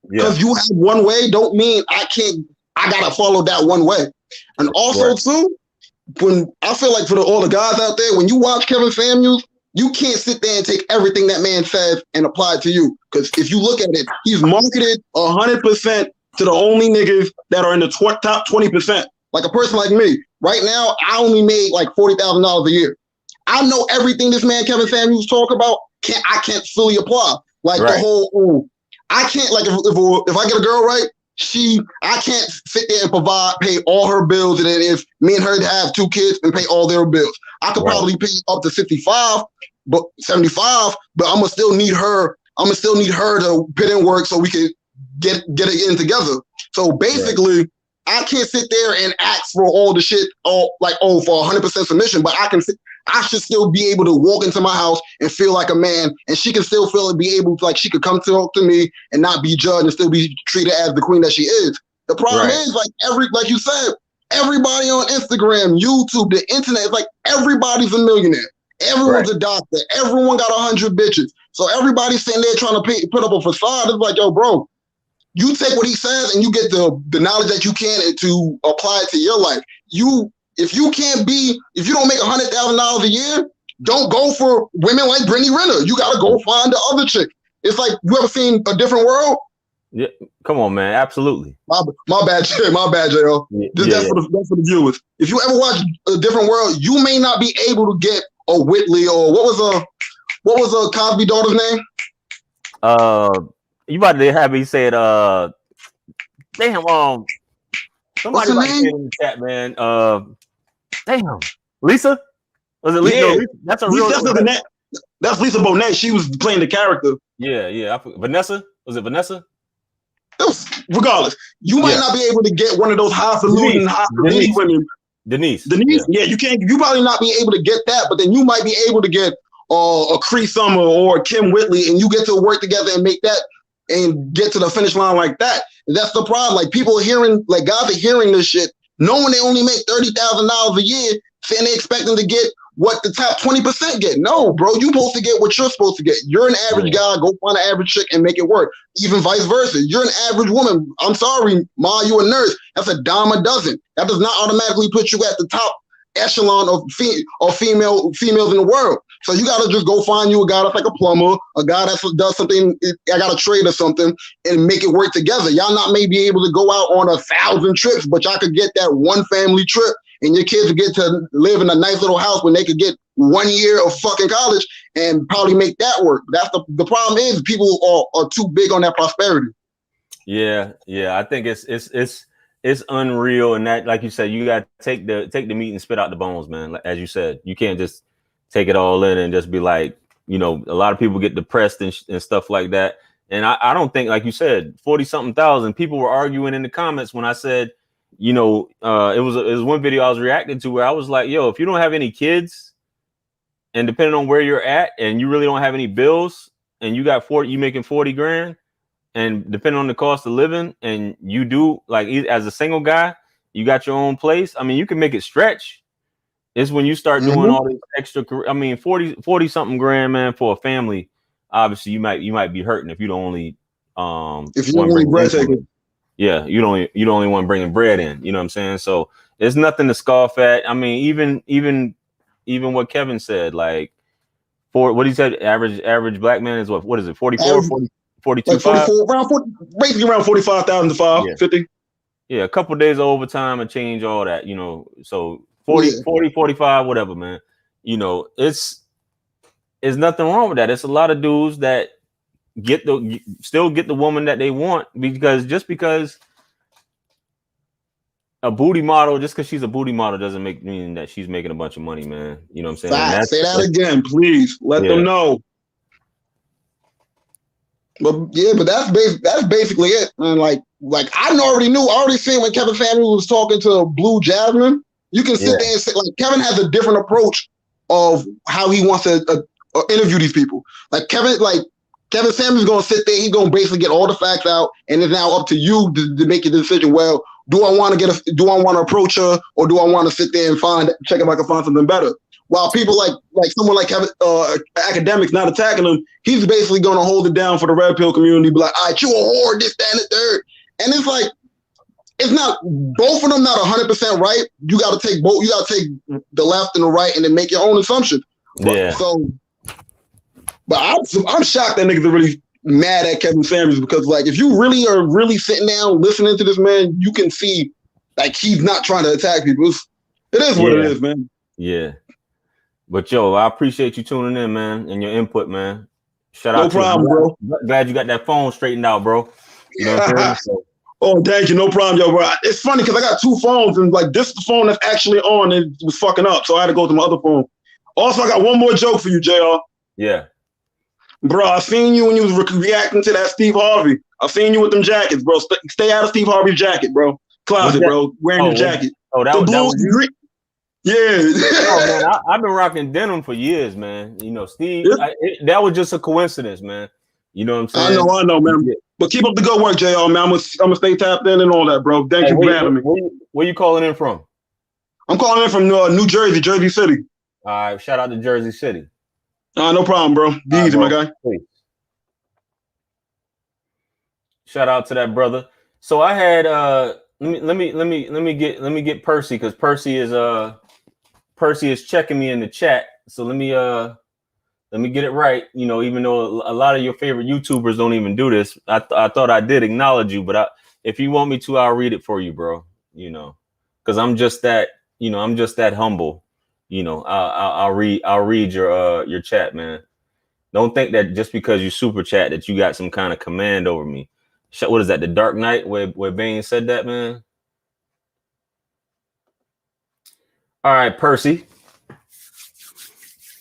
Because you have one way, don't mean I gotta follow that one way. And also too, when I feel like for all the guys out there, when you watch Kevin Samuels, you can't sit there and take everything that man says and apply it to you. Because if you look at it, he's marketed 100% to the only niggas that are in the top 20%. Like a person like me, right now, I only made like $40,000 a year. I know everything this man Kevin Samuels talk about. I can't fully apply. Like the whole, I can't like if I get a girl right, I can't sit there and pay all her bills, and then if me and her have 2 kids and pay all their bills, I could probably pay up to 75, but 75. But I'm gonna still need her. I'm gonna still need her to put in work so we can get it in together. So basically, I can't sit there and ask for all the shit, for 100% submission. But I should still be able to walk into my house and feel like a man, and she can still she could come talk to me and not be judged and still be treated as the queen that she is. The problem is like you said, everybody on Instagram, YouTube, the internet, it's like everybody's a millionaire. Everyone's a doctor. Everyone got 100 bitches. So everybody's sitting there trying to put up a facade. It's like, yo, bro, you take what he says and you get the knowledge that you can to apply it to your life. If you don't make $100,000 a year, don't go for women like Brittany Renner. You got to go find the other chick. It's like, you ever seen A Different World? Yeah, come on, man. Absolutely. My bad, JL. That's for the viewers. If you ever watch A Different World, you may not be able to get a Whitley or what was a Cosby daughter's name? You about to have me say it. Damn. Somebody like in the chat, man. Damn. Lisa? Was it Lisa? Yeah. Lisa? That's a real. That's Lisa Bonet. She was playing the character. Yeah. Vanessa? Was it Vanessa? Regardless, you might not be able to get one of those highfalutin women. Denise. Yeah, you can't. You probably not be able to get that, but then you might be able to get a Cree Summer or a Kim Whitley, and you get to work together and make that and get to the finish line like that. And that's the problem. Like people are hearing, like guys are hearing this shit, knowing they only make $30,000 a year, saying they expect them to get what the top 20% get. No, bro, you're supposed to get what you're supposed to get. You're an average guy, go find an average chick and make it work. Even vice versa. You're an average woman. I'm sorry, Ma, you a nurse. That's a dime a dozen. That does not automatically put you at the top echelon of females in the world. So you gotta just go find you a guy that's like a plumber, a guy that does something, I got a trade or something, and make it work together. Y'all not may be able to go out on 1,000 trips, but y'all could get that one family trip, and your kids would get to live in a nice little house when they could get 1 year of fucking college and probably make that work. That's the problem is people are too big on that prosperity. Yeah. I think it's unreal, and that, like you said, you got to take the meat and spit out the bones, man. Like, as you said, you can't just take it all in and just be like, you know, a lot of people get depressed and stuff like that. And I don't think, like you said, 40-something thousand people were arguing in the comments when I said, you know, it was one video I was reacting to where I was like, yo, if you don't have any kids, and depending on where you're at, and you really don't have any bills, and you making 40 grand, and depending on the cost of living, and you do, like, as a single guy, you got your own place. I mean, you can make it stretch. It's when you start doing all this extra. I mean, 40 something grand, man, for a family. Obviously, you might be hurting if you don't only if you're only bread taker. Yeah, you don't only want bringing bread in. You know what I'm saying? So it's nothing to scoff at. I mean, even what Kevin said, like, what he said, average black man is what is it? 44, 40, 42, like 44, basically around 45,000 to 50. Yeah, a couple of days of overtime and change all that, you know. So 40, 45, whatever, man. You know, it's nothing wrong with that. It's a lot of dudes that still get the woman that they want because a booty model, just because she's a booty model doesn't mean that she's making a bunch of money, man. You know what I'm saying? Say that again, please. Let them know. But that's basically it, man. Like I already seen when Kevin Samuels was talking to Blue Jasmine. You can sit there and say, like, Kevin has a different approach of how he wants to interview these people. Like Kevin Samuels is gonna sit there. He's gonna basically get all the facts out, and it's now up to you to make a decision. Well, do I want to approach her, or do I want to sit there and check if I can find something better? While people like someone like Kevin, academics not attacking him, he's basically going to hold it down for the red pill community. Be like, all right, you a whore, this, that, and the third. And it's like, it's not, both of them not 100% right. You got to take both. You got to take the left and the right and then make your own assumption. Yeah. But I'm shocked that niggas are really mad at Kevin Samuels because, like, if you really are really sitting down listening to this man, you can see, like, he's not trying to attack people. It is what it is, man. Yeah. But yo, I appreciate you tuning in, man, and your input, man. Shout out to you. No problem, bro. Glad you got that phone straightened out, bro. You know what I'm saying? Oh, thank you. No problem, yo, bro. It's funny because I got two phones, and like this is the phone that's actually on and it was fucking up, so I had to go to my other phone. Also, I got one more joke for you, JR. Yeah. Bro, I seen you when you was reacting to that Steve Harvey. I seen you with them jackets, bro. Stay out of Steve Harvey's jacket, bro. Closet, bro. Wearing your jacket. That was green. Yeah. Oh, man, I've been rocking denim for years, man. You know, Steve, that was just a coincidence, man. You know what I'm saying? I know, man. Yeah. But keep up the good work, JR, man. I'm gonna stay tapped in and all that, bro. Thank you for having me. Where you calling in from? I'm calling in from New Jersey, Jersey City. All right, shout out to Jersey City. No problem, bro. Be easy, my guy. Please. Shout out to that brother. So I had let me get Percy, because Percy is checking me in the chat. So let me get it right. You know, even though a lot of your favorite YouTubers don't even do this, I thought I did acknowledge you, but if you want me to, I'll read it for you, bro. You know, because I'm just that humble. You know, I'll read your chat, man. Don't think that just because you super chat that you got some kind of command over me. What is that? The Dark Knight where Bane said that, man. All right, Percy.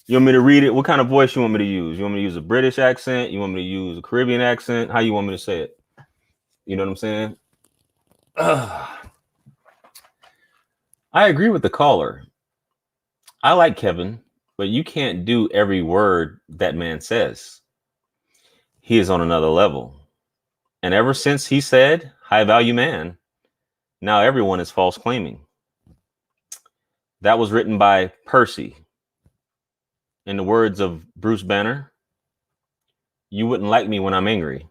You want me to read it? What kind of voice you want me to use? You want me to use a British accent? You want me to use a Caribbean accent? How you want me to say it? You know what I'm saying? I agree with the caller. I like Kevin, but you can't do every word that man says. He is on another level. And ever since he said, high value man, now everyone is false claiming. That was written by Percy. In the words of Bruce Banner, you wouldn't like me when I'm angry.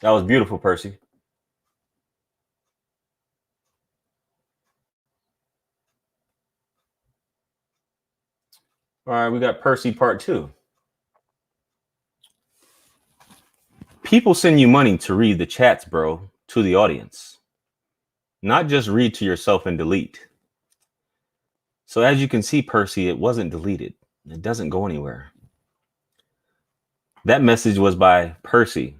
That was beautiful, Percy. All right, we got Percy part 2. People send you money to read the chats, bro, to the audience. not just read to yourself and delete. So as you can see, Percy, it wasn't deleted. It doesn't go anywhere. That message was by Percy.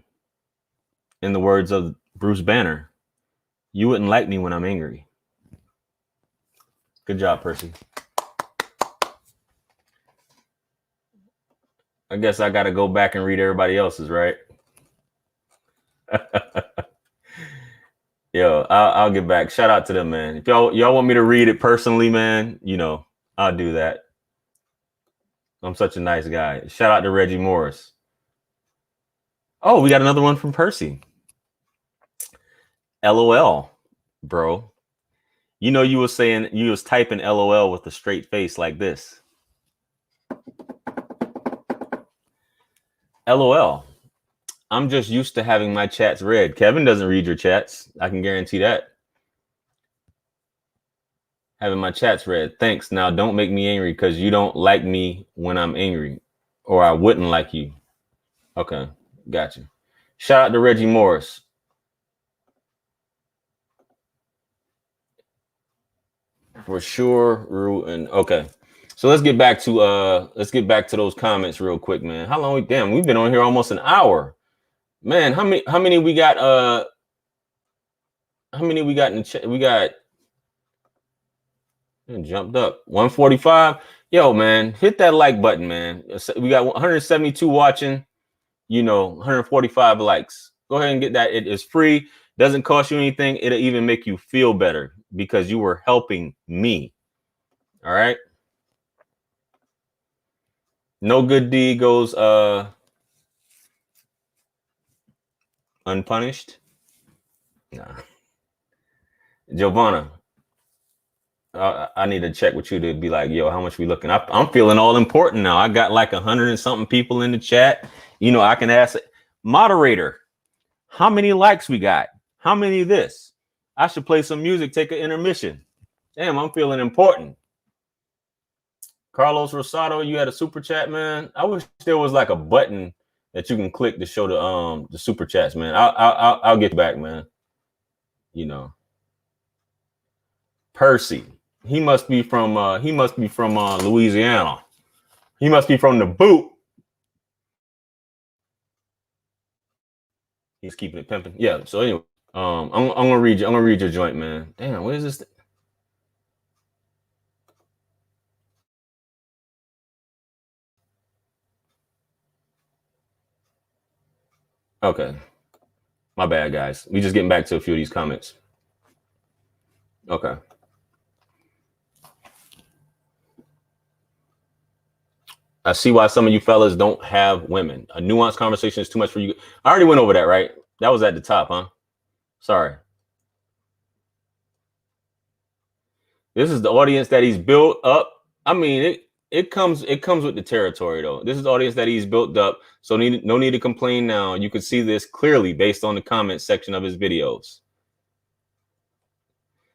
In the words of Bruce Banner, you wouldn't like me when I'm angry. Good job, Percy. I guess I got to go back and read everybody else's, right? Yo, I'll get back. Shout out to them, man. If y'all want me to read it personally, man, you know, I'll do that. I'm such a nice guy. Shout out to Reggie Morris. Oh, we got another one from Percy. LOL, bro. You know, you was typing LOL with a straight face like this. LOL. I'm just used to having my chats read. Kevin doesn't read your chats. I can guarantee that. Having my chats read. Thanks. Now don't make me angry because you don't like me when I'm angry, or I wouldn't like you. Okay, gotcha. Shout out to Reggie Morris. For sure. And okay. So let's get back to those comments real quick, man. How long? Damn, we've been on here almost an hour. Man, how many we got? How many we got in the chat? We got jumped up 145. Yo, man, hit that like button, man. We got 172 watching. You know, 145 likes. Go ahead and get that. It is free. Doesn't cost you anything. It'll even make you feel better because you were helping me. All right. No good deed goes unpunished. Nah. Giovanna, I need to check with you to be like, yo, how much we looking? I'm feeling all important now. I got like 100 and something people in the chat. You know, I can ask moderator, how many likes we got? How many of this? I should play some music, take an intermission. Damn, I'm feeling important. Carlos Rosado, you had a super chat, man. I wish there was like a button that you can click to show the super chats, man. I'll get back, man. You know, Percy, he must be from Louisiana. He must be from the boot. He's keeping it pimping. Yeah. So anyway, I'm gonna read your joint, man. Damn, what is this? Okay. My bad, guys. We just getting back to a few of these comments. Okay. I see why some of you fellas don't have women. A nuanced conversation is too much for you. I already went over that, right? That was at the top, huh? Sorry. This is the audience that he's built up. I mean, it comes with the territory, though. This is the audience that he's built up. So no need to complain now. You can see this clearly based on the comment section of his videos.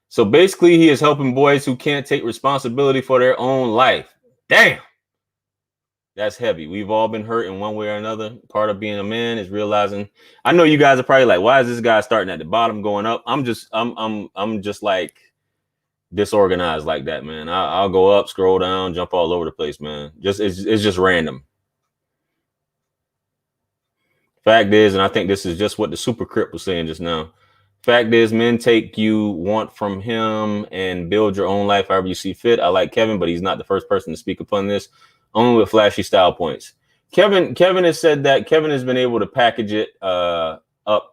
So basically, he is helping boys who can't take responsibility for their own life. Damn. That's heavy. We've all been hurt in one way or another. Part of being a man is realizing. I know you guys are probably like, why is this guy starting at the bottom going up? I'm just like disorganized like that, man. I'll go up, scroll down, jump all over the place, man. It's just random. Fact is, and I think this is just what the Super Crip was saying just now. Fact is, men take you want from him and build your own life however you see fit. I like Kevin, but he's not the first person to speak upon this. Only with flashy style points. Kevin has said that Kevin has been able to package it up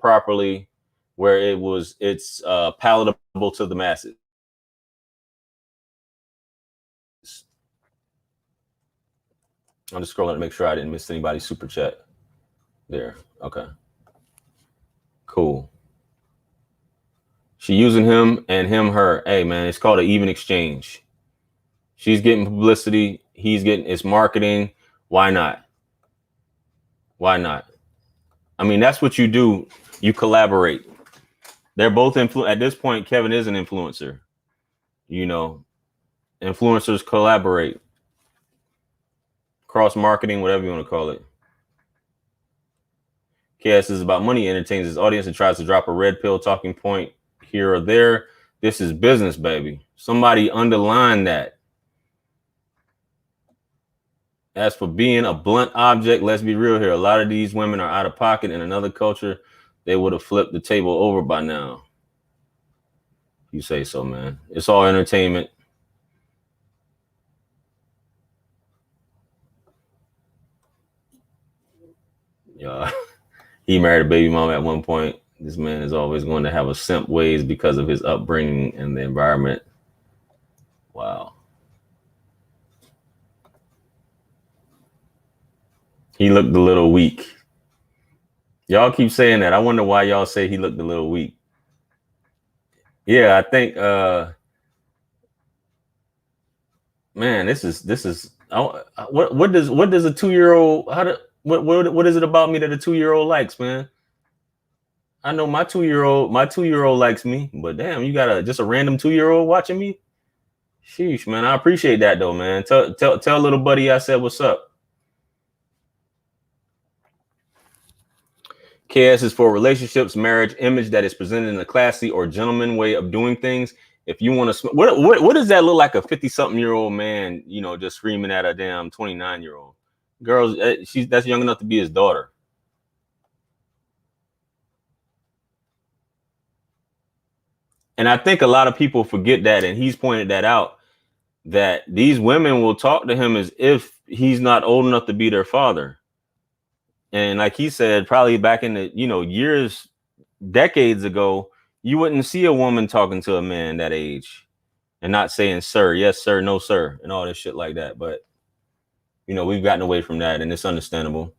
properly where it's palatable to the masses. I'm just scrolling to make sure I didn't miss anybody's super chat. There. Okay. Cool. She using him and him her. Hey, man, it's called an even exchange. She's getting publicity. He's getting it's marketing. Why not? Why not? I mean, that's what you do. You collaborate. They're both at this point, Kevin is an influencer. You know, influencers collaborate. Cross marketing, whatever you want to call it. KS is about money, entertains his audience, and tries to drop a red pill talking point here or there. This is business, baby. Somebody underline that. As for being a blunt object, let's be real here. A lot of these women are out of pocket. In another culture, they would have flipped the table over by now. You say so, man. It's all entertainment. Yeah, he married a baby mom at one point. This man is always going to have a simp ways because of his upbringing and the environment. Wow. He looked a little weak. Y'all keep saying that. I wonder why y'all say he looked a little weak. Yeah, I think man, this is what does a 2-year-old what is it about me that a 2-year-old likes, man? I know my 2-year-old likes me, but damn, you got just a random 2-year-old watching me? Sheesh, man. I appreciate that though, man. Tell little buddy I said what's up. KS is for relationships, marriage, image that is presented in a classy or gentleman way of doing things. If you want to, what does that look like? A 50-something-year-old man, you know, just screaming at a damn 29-year-old girl. That's young enough to be his daughter. And I think a lot of people forget that, and he's pointed that out, that these women will talk to him as if he's not old enough to be their father. And like he said, probably back in the, years, decades ago, you wouldn't see a woman talking to a man that age and not saying, sir, yes, sir, no, sir, and all this shit like that. But, we've gotten away from that, and it's understandable.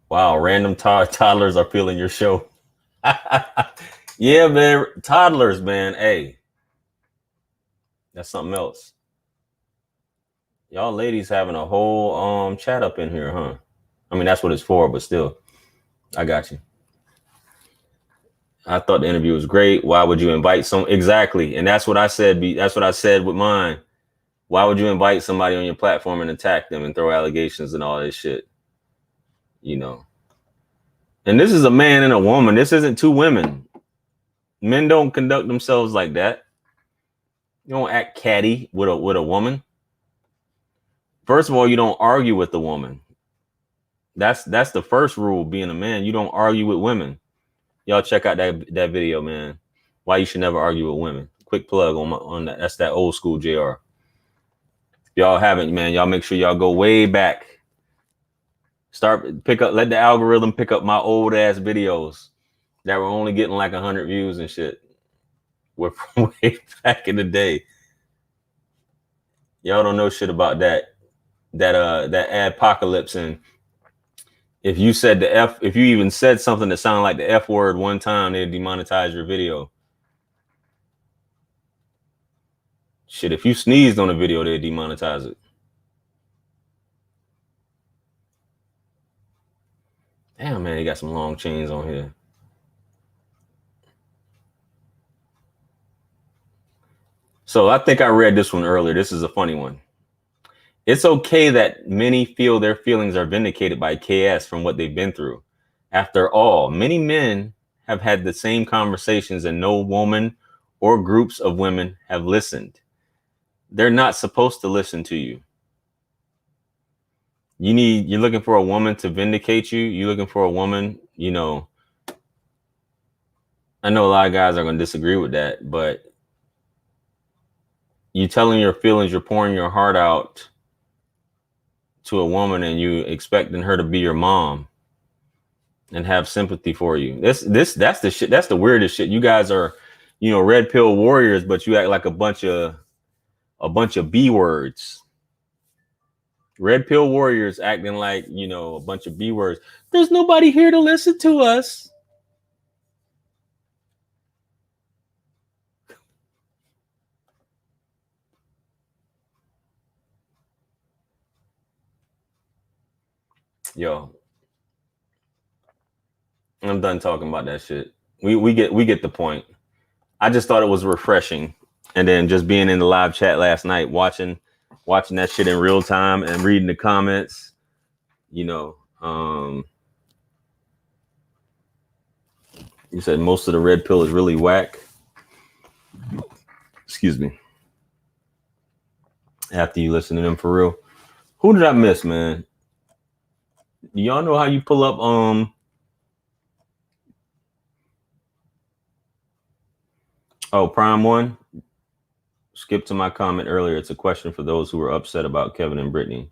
Wow, random toddlers are feeling your show. Yeah, man, toddlers, man. Hey, that's something else. Y'all ladies having a whole chat up in here, huh? I mean, that's what it's for, but still, I got you. I thought the interview was great. Why would you invite exactly? And that's what I said. That's what I said with mine. Why would you invite somebody on your platform and attack them and throw allegations and all this shit? And this is a man and a woman. This isn't two women. Men don't conduct themselves like that. You don't act catty with a woman. First of all, you don't argue with the woman. That's the first rule being a man. You don't argue with women. Y'all check out that video, man. Why you should never argue with women. Quick plug on that. That's that old school JR. If y'all haven't, man, y'all make sure y'all go way back. Let the algorithm pick up my old ass videos that were only getting like 100 views and shit. We're from way back in the day. Y'all don't know shit about that apocalypse. And if you said if you even said something that sounded like the F word one time, they'd demonetize your video. Shit, if you sneezed on a video, they'd demonetize it. Damn, man, he got some long chains on here. So I think I read this one earlier. This is a funny one. It's okay that many feel their feelings are vindicated by KS from what they've been through. After all, many men have had the same conversations and no woman or groups of women have listened. They're not supposed to listen to you. You're looking for a woman to vindicate you. You're looking for a woman, I know a lot of guys are going to disagree with that, but you telling your feelings, you're pouring your heart out to a woman and you expecting her to be your mom and have sympathy for you. That's the shit. That's the weirdest shit. You guys are, red pill warriors, but you act like a bunch of B words. Red pill warriors acting like, a bunch of B words. There's nobody here to listen to us. Yo, I'm done talking about that shit. We get the point. I just thought it was refreshing. And then just being in the live chat last night, watching that shit in real time and reading the comments, You said most of the red pill is really whack. Excuse me. After you listen to them for real. Who did I miss, man? Do y'all know how you pull up Prime One? Skip to my comment earlier. It's a question for those who were upset about Kevin and Brittany.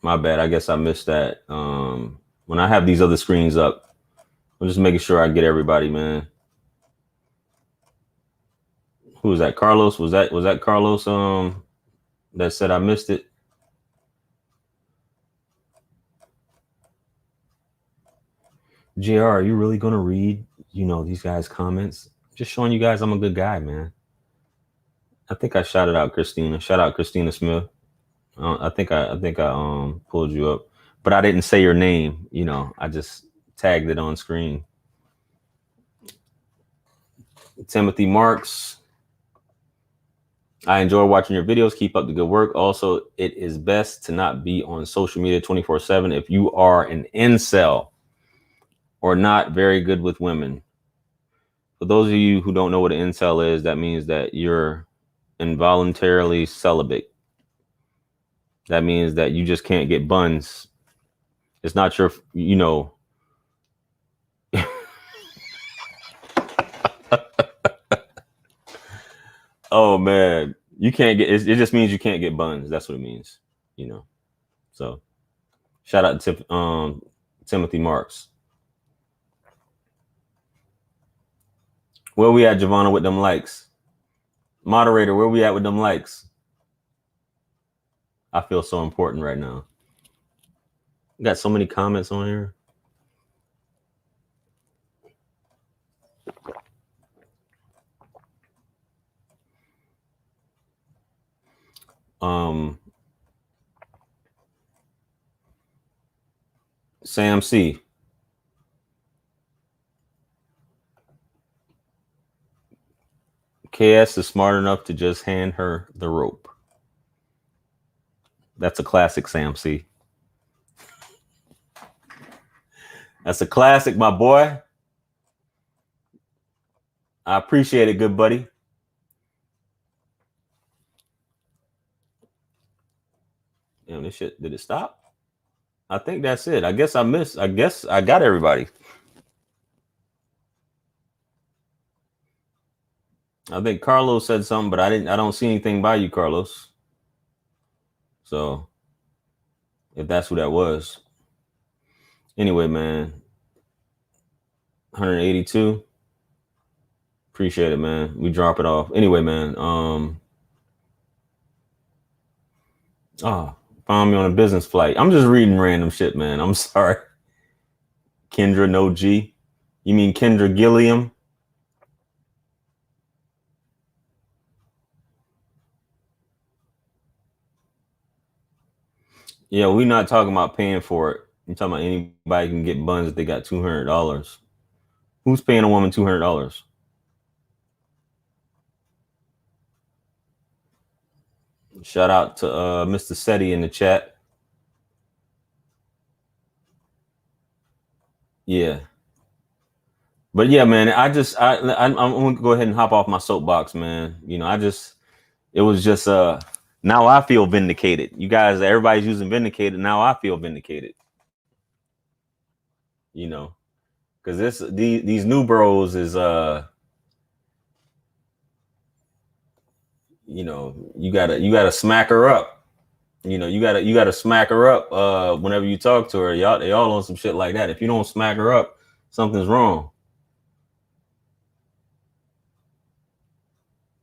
My bad. I guess I missed that. When I have these other screens up, I'm just making sure I get everybody, man. Who was that? Carlos? Was that Carlos that said I missed it? JR, are you really gonna read, these guys' comments? Just showing you guys I'm a good guy, man. I think I shouted out Christina. Shout out Christina Smith. I think I pulled you up, but I didn't say your name. I just tagged it on screen. Timothy Marks. I enjoy watching your videos. Keep up the good work. Also, it is best to not be on social media 24/7 if you are an incel or not very good with women. For those of you who don't know what an incel is, that means that you're involuntarily celibate. That means that you just can't get buns. It's not your, oh man, you can't get, it just means you can't get buns. That's what it means, So shout out to Timothy Marks. Where we at, Giovanna, with them likes? Moderator, where we at with them likes? I feel so important right now. Got so many comments on here. Sam C. KS is smart enough to just hand her the rope. That's a classic, Sam C. That's a classic, my boy. I appreciate it, good buddy. Damn, this shit, did it stop? I think that's it. I guess I got everybody. I think Carlos said something, but I don't see anything by you, Carlos. So if that's who that was. Anyway, man. 182. Appreciate it, man. We drop it off. Anyway, man. Found me on a business flight. I'm just reading random shit, man. I'm sorry. Kendra No G. You mean Kendra Gilliam? Yeah, we're not talking about paying for it. You're talking about anybody can get buns if they got $200. Who's paying a woman $200? Shout out to Mr. Seti in the chat. Yeah. But yeah, man, I'm gonna go ahead and hop off my soapbox, man. It was just now I feel vindicated. You guys, everybody's using vindicated. Now I feel vindicated. Because these new bros is you gotta smack her up. You gotta smack her up whenever you talk to her. They all on some shit like that. If you don't smack her up, something's wrong.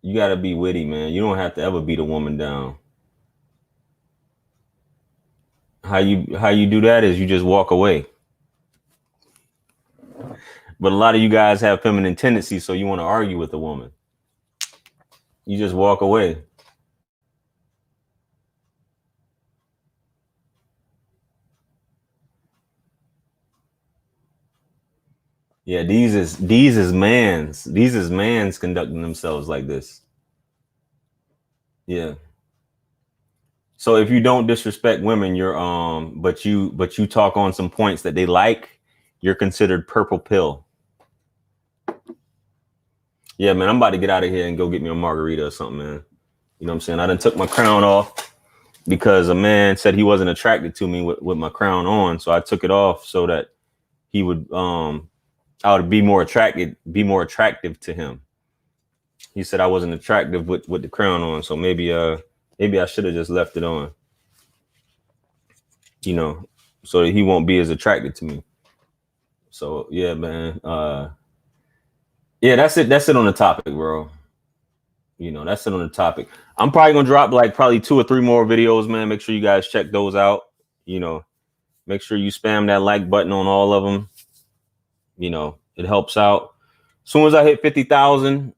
You gotta be witty, man. You don't have to ever beat a woman down. How you do that is you just walk away. But a lot of you guys have feminine tendencies, so you want to argue with a woman. You just walk away. Yeah, these is mans conducting themselves like this. Yeah. So if you don't disrespect women, you're but you talk on some points that they like, you're considered purple pill. Yeah, man, I'm about to get out of here and go get me a margarita or something, man. You know what I'm saying? I done took my crown off because a man said he wasn't attracted to me with my crown on, so I took it off so that he would I would be more attractive to him. He said I wasn't attractive with the crown on, so maybe I should have just left it on. You know, so that he won't be as attracted to me. So yeah, man. Yeah, that's it on the topic, bro. You know, that's it on the topic. I'm probably gonna drop like probably 2 or 3 more videos, man. Make sure you guys check those out. You know, make sure you spam that like button on all of them. You know, it helps out. As soon as I hit 50,000,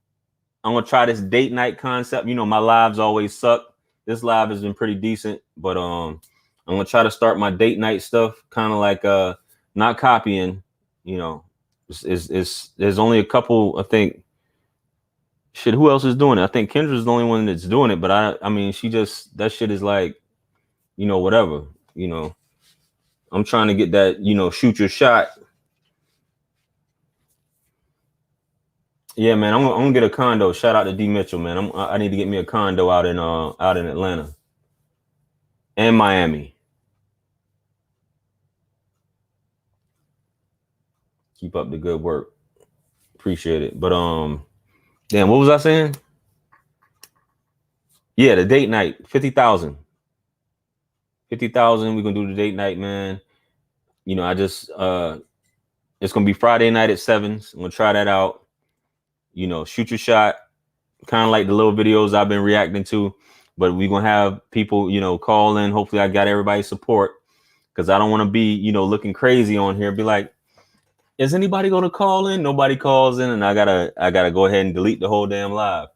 I'm gonna try this date night concept. You know, my lives always suck. This live has been pretty decent, but I'm gonna try to start my date night stuff, kind of like not copying. You know, there's only a couple. I think. Shit, who else is doing it? I think Kendra's the only one that's doing it, but I mean, she just that shit is like, you know, whatever. You know, I'm trying to get that. You know, shoot your shot. Yeah, man, I'm gonna get a condo. Shout out to D Mitchell, man. I need to get me a condo out in Atlanta and Miami. Keep up the good work. Appreciate it. But damn, what was I saying? Yeah, the date night, 50,000. 50,000. We're gonna do the date night, man. You know, I just it's gonna be Friday night at 7. I'm gonna try that out. You know, shoot your shot, kind of like the little videos I've been reacting to, but we're gonna have people, you know, call in. Hopefully I got everybody's support, because I don't want to be, you know, looking crazy on here. Be like, is anybody gonna call in? Nobody calls in, and I gotta go ahead and delete the whole damn live,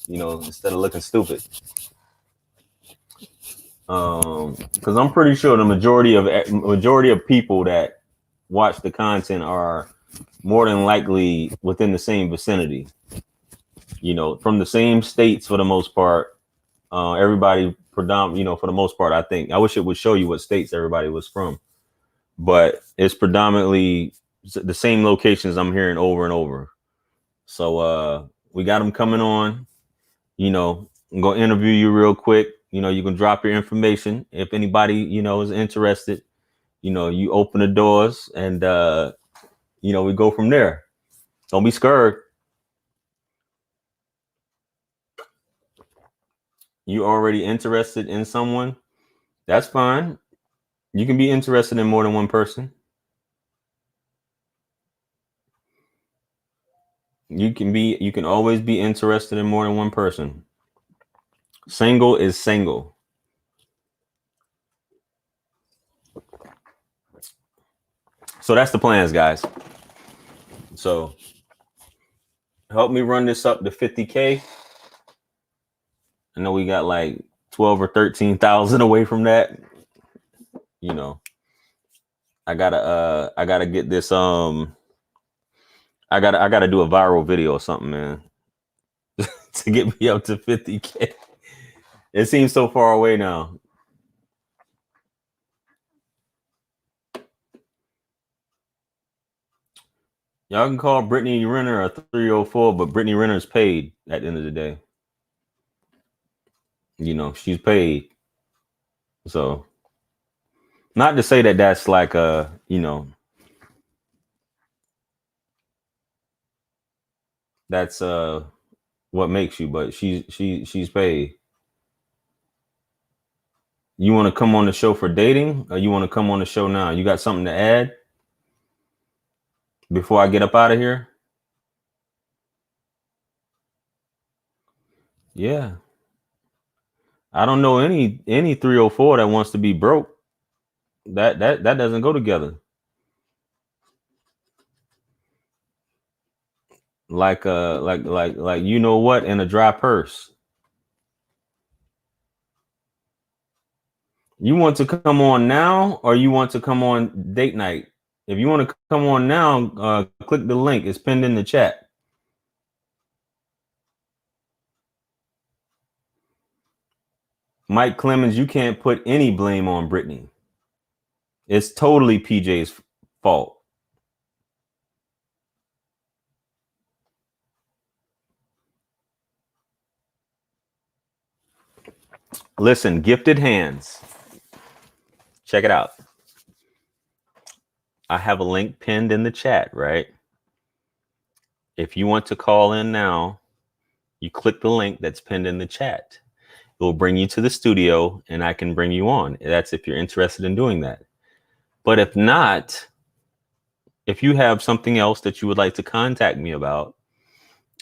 you know, instead of looking stupid. Because I'm pretty sure the majority of people that watch the content are more than likely within the same vicinity, you know, from the same states for the most part. Everybody you know, for the most part, I think. I wish it would show you what states everybody was from, but it's predominantly the same locations I'm hearing over and over. So we got them coming on. You know, I'm gonna interview you real quick. You know, you can drop your information if anybody, you know, is interested. You know, you open the doors, and you know, we go from there. Don't be scared. You already interested in someone? That's fine. You can be interested in more than one person. You can always be interested in more than one person. Single is single. So that's the plans, guys. So help me run this up to 50K. I know we got like 12 or 13,000 away from that. You know, I gotta get this. I gotta do a viral video or something, man, to get me up to 50K. It seems so far away now. Y'all can call Brittany Renner a 304, but Brittany Renner is paid at the end of the day. You know, she's paid. So, not to say that that's like you know, that's what makes you, but she's paid. You want to come on the show for dating, or you want to come on the show now? You got something to add before I get up out of here? Yeah. I don't know any 304 that wants to be broke. That doesn't go together. Like you know what, in a dry purse. You want to come on now, or you want to come on date night? If you want to come on now, click the link. It's pinned in the chat. Mike Clemens, you can't put any blame on Brittany. It's totally PJ's fault. Listen, Gifted Hands. Check it out. I have a link pinned in the chat, right? If you want to call in now, you click the link that's pinned in the chat. It will bring you to the studio and I can bring you on. That's if you're interested in doing that. But if not, if you have something else that you would like to contact me about,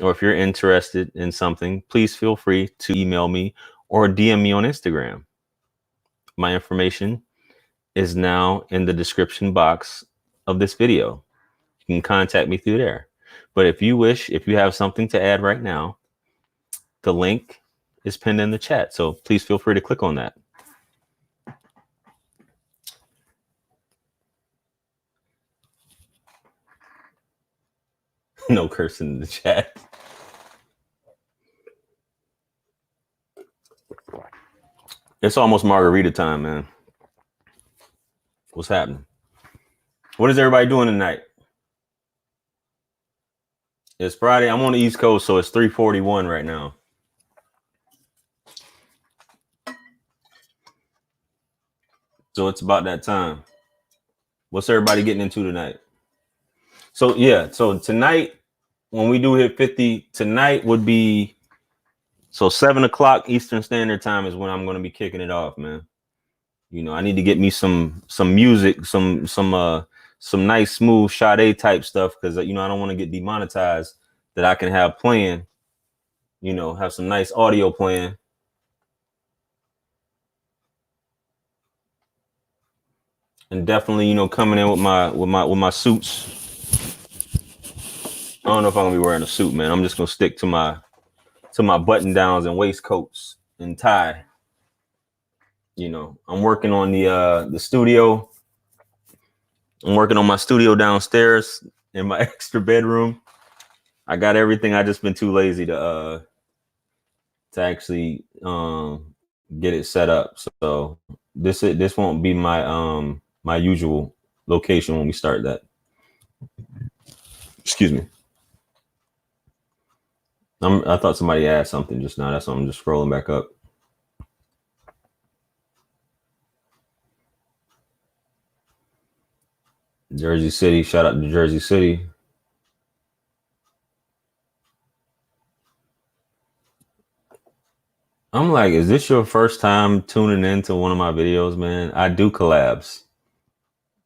or if you're interested in something, please feel free to email me or DM me on Instagram. My information is now in the description box of this video. You can contact me through there. But if you wish, if you have something to add right now, the link is pinned in the chat. So please feel free to click on that. No cursing in the chat. It's almost margarita time, man. What's happening? What is everybody doing tonight? It's Friday. I'm on the East Coast, so it's 3:41 right now. So it's about that time. What's everybody getting into tonight? So yeah, so tonight, when we do hit 50, tonight would be, so 7 o'clock Eastern Standard Time is when I'm going to be kicking it off, man. You know, I need to get me some music, some nice smooth Sade type stuff, because you know I don't want to get demonetized. That I can have playing, you know, have some nice audio playing. And definitely, you know, coming in with my suits. I don't know if I'm gonna be wearing a suit, man. I'm just gonna stick to my button downs and waistcoats and tie. You know, I'm working on the studio. I'm working on my studio downstairs in my extra bedroom. I got everything. I just been too lazy to actually get it set up. So this won't be my my usual location when we start that. Excuse me. I thought somebody asked something just now. That's why I'm just scrolling back up. Jersey City. Shout out to Jersey City. I'm like, is this your first time tuning into one of my videos, man? I do collabs.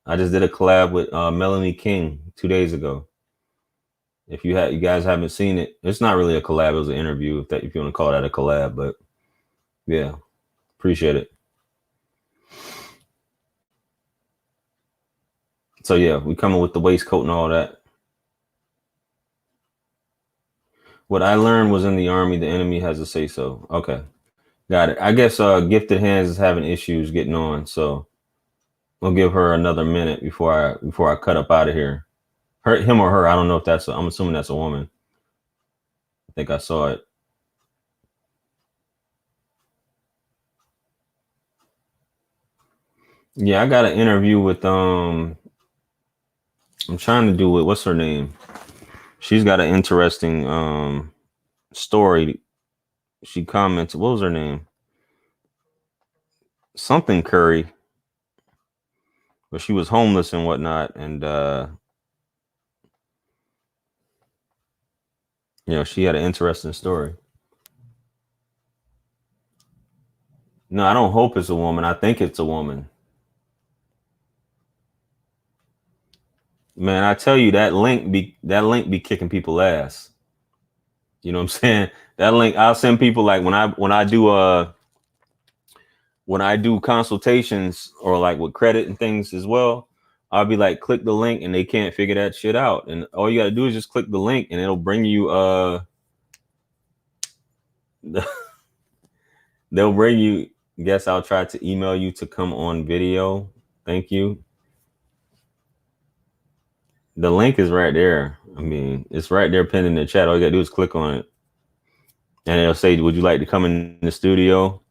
I just did a collab with Melanie King 2 days ago. If you guys haven't seen it, it's not really a collab. It was an interview, if you want to call that a collab. But yeah, appreciate it. So yeah, we coming with the waistcoat and all that. What I learned was in the Army, the enemy has a say so. Okay, got it. I guess Gifted Hands is having issues getting on, so we'll give her another minute before I cut up out of here. Him or her, I don't know if that's. I'm assuming that's a woman. I think I saw it. Yeah, I got an interview with I'm trying to do it. What's her name? She's got an interesting story. She commented, what was her name? Something Curry. But she was homeless and whatnot, and you know, she had an interesting story. No, I don't hope it's a woman. I think it's a woman. Man, I tell you, that link be kicking people ass. You know what I'm saying? That link, I'll send people, like when I do consultations or like with credit and things as well, I'll be like, click the link, and they can't figure that shit out. And all you gotta do is just click the link and it'll bring you they'll bring you, guess I'll try to email you to come on video. Thank you. The link is right there. I mean, it's right there pinned in the chat. All you gotta do is click on it. And it'll say, would you like to come in the studio?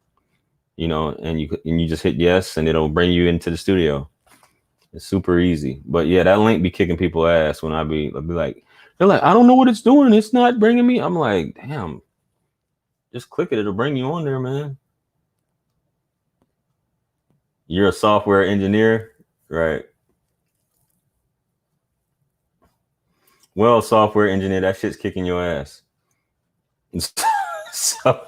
you know, and you just hit yes, and it'll bring you into the studio. It's super easy. But yeah, that link be kicking people ass when I'll be like, they're like, I don't know what it's doing. It's not bringing me. I'm like, damn, just click it. It'll bring you on there, man. You're a software engineer, right? Well, software engineer, that shit's kicking your ass. So,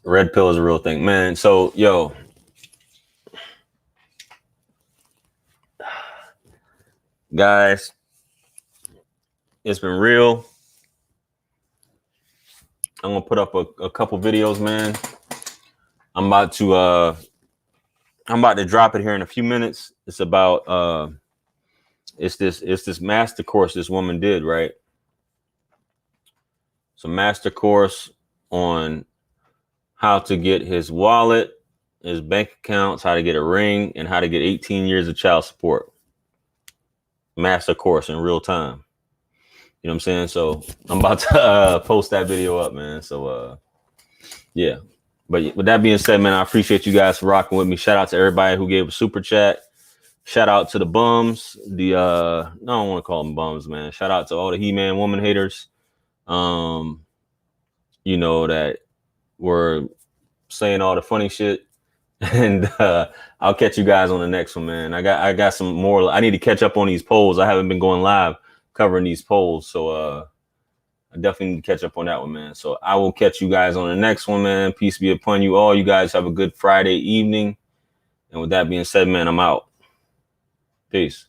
red pill is a real thing, man. So, yo, guys, it's been real. I'm gonna put up a couple videos, man. I'm about to drop it here in a few minutes. It's about it's this master course this woman did, right? It's a master course on how to get his wallet, his bank accounts, how to get a ring, and how to get 18 years of child support. Master course in real time. You know what I'm saying? So I'm about to post that video up, man. So yeah. But with that being said, man, I appreciate you guys for rocking with me. Shout out to everybody who gave a super chat. Shout out to the bums. I don't want to call them bums, man. Shout out to all the He-Man woman haters. You know, that were saying all the funny shit. And I'll catch you guys on the next one, man. I got some more. I need to catch up on these polls. I haven't been going live covering these polls. So I definitely need to catch up on that one, man. So I will catch you guys on the next one, man. Peace be upon you all. You guys have a good Friday evening. And with that being said, man, I'm out. Peace.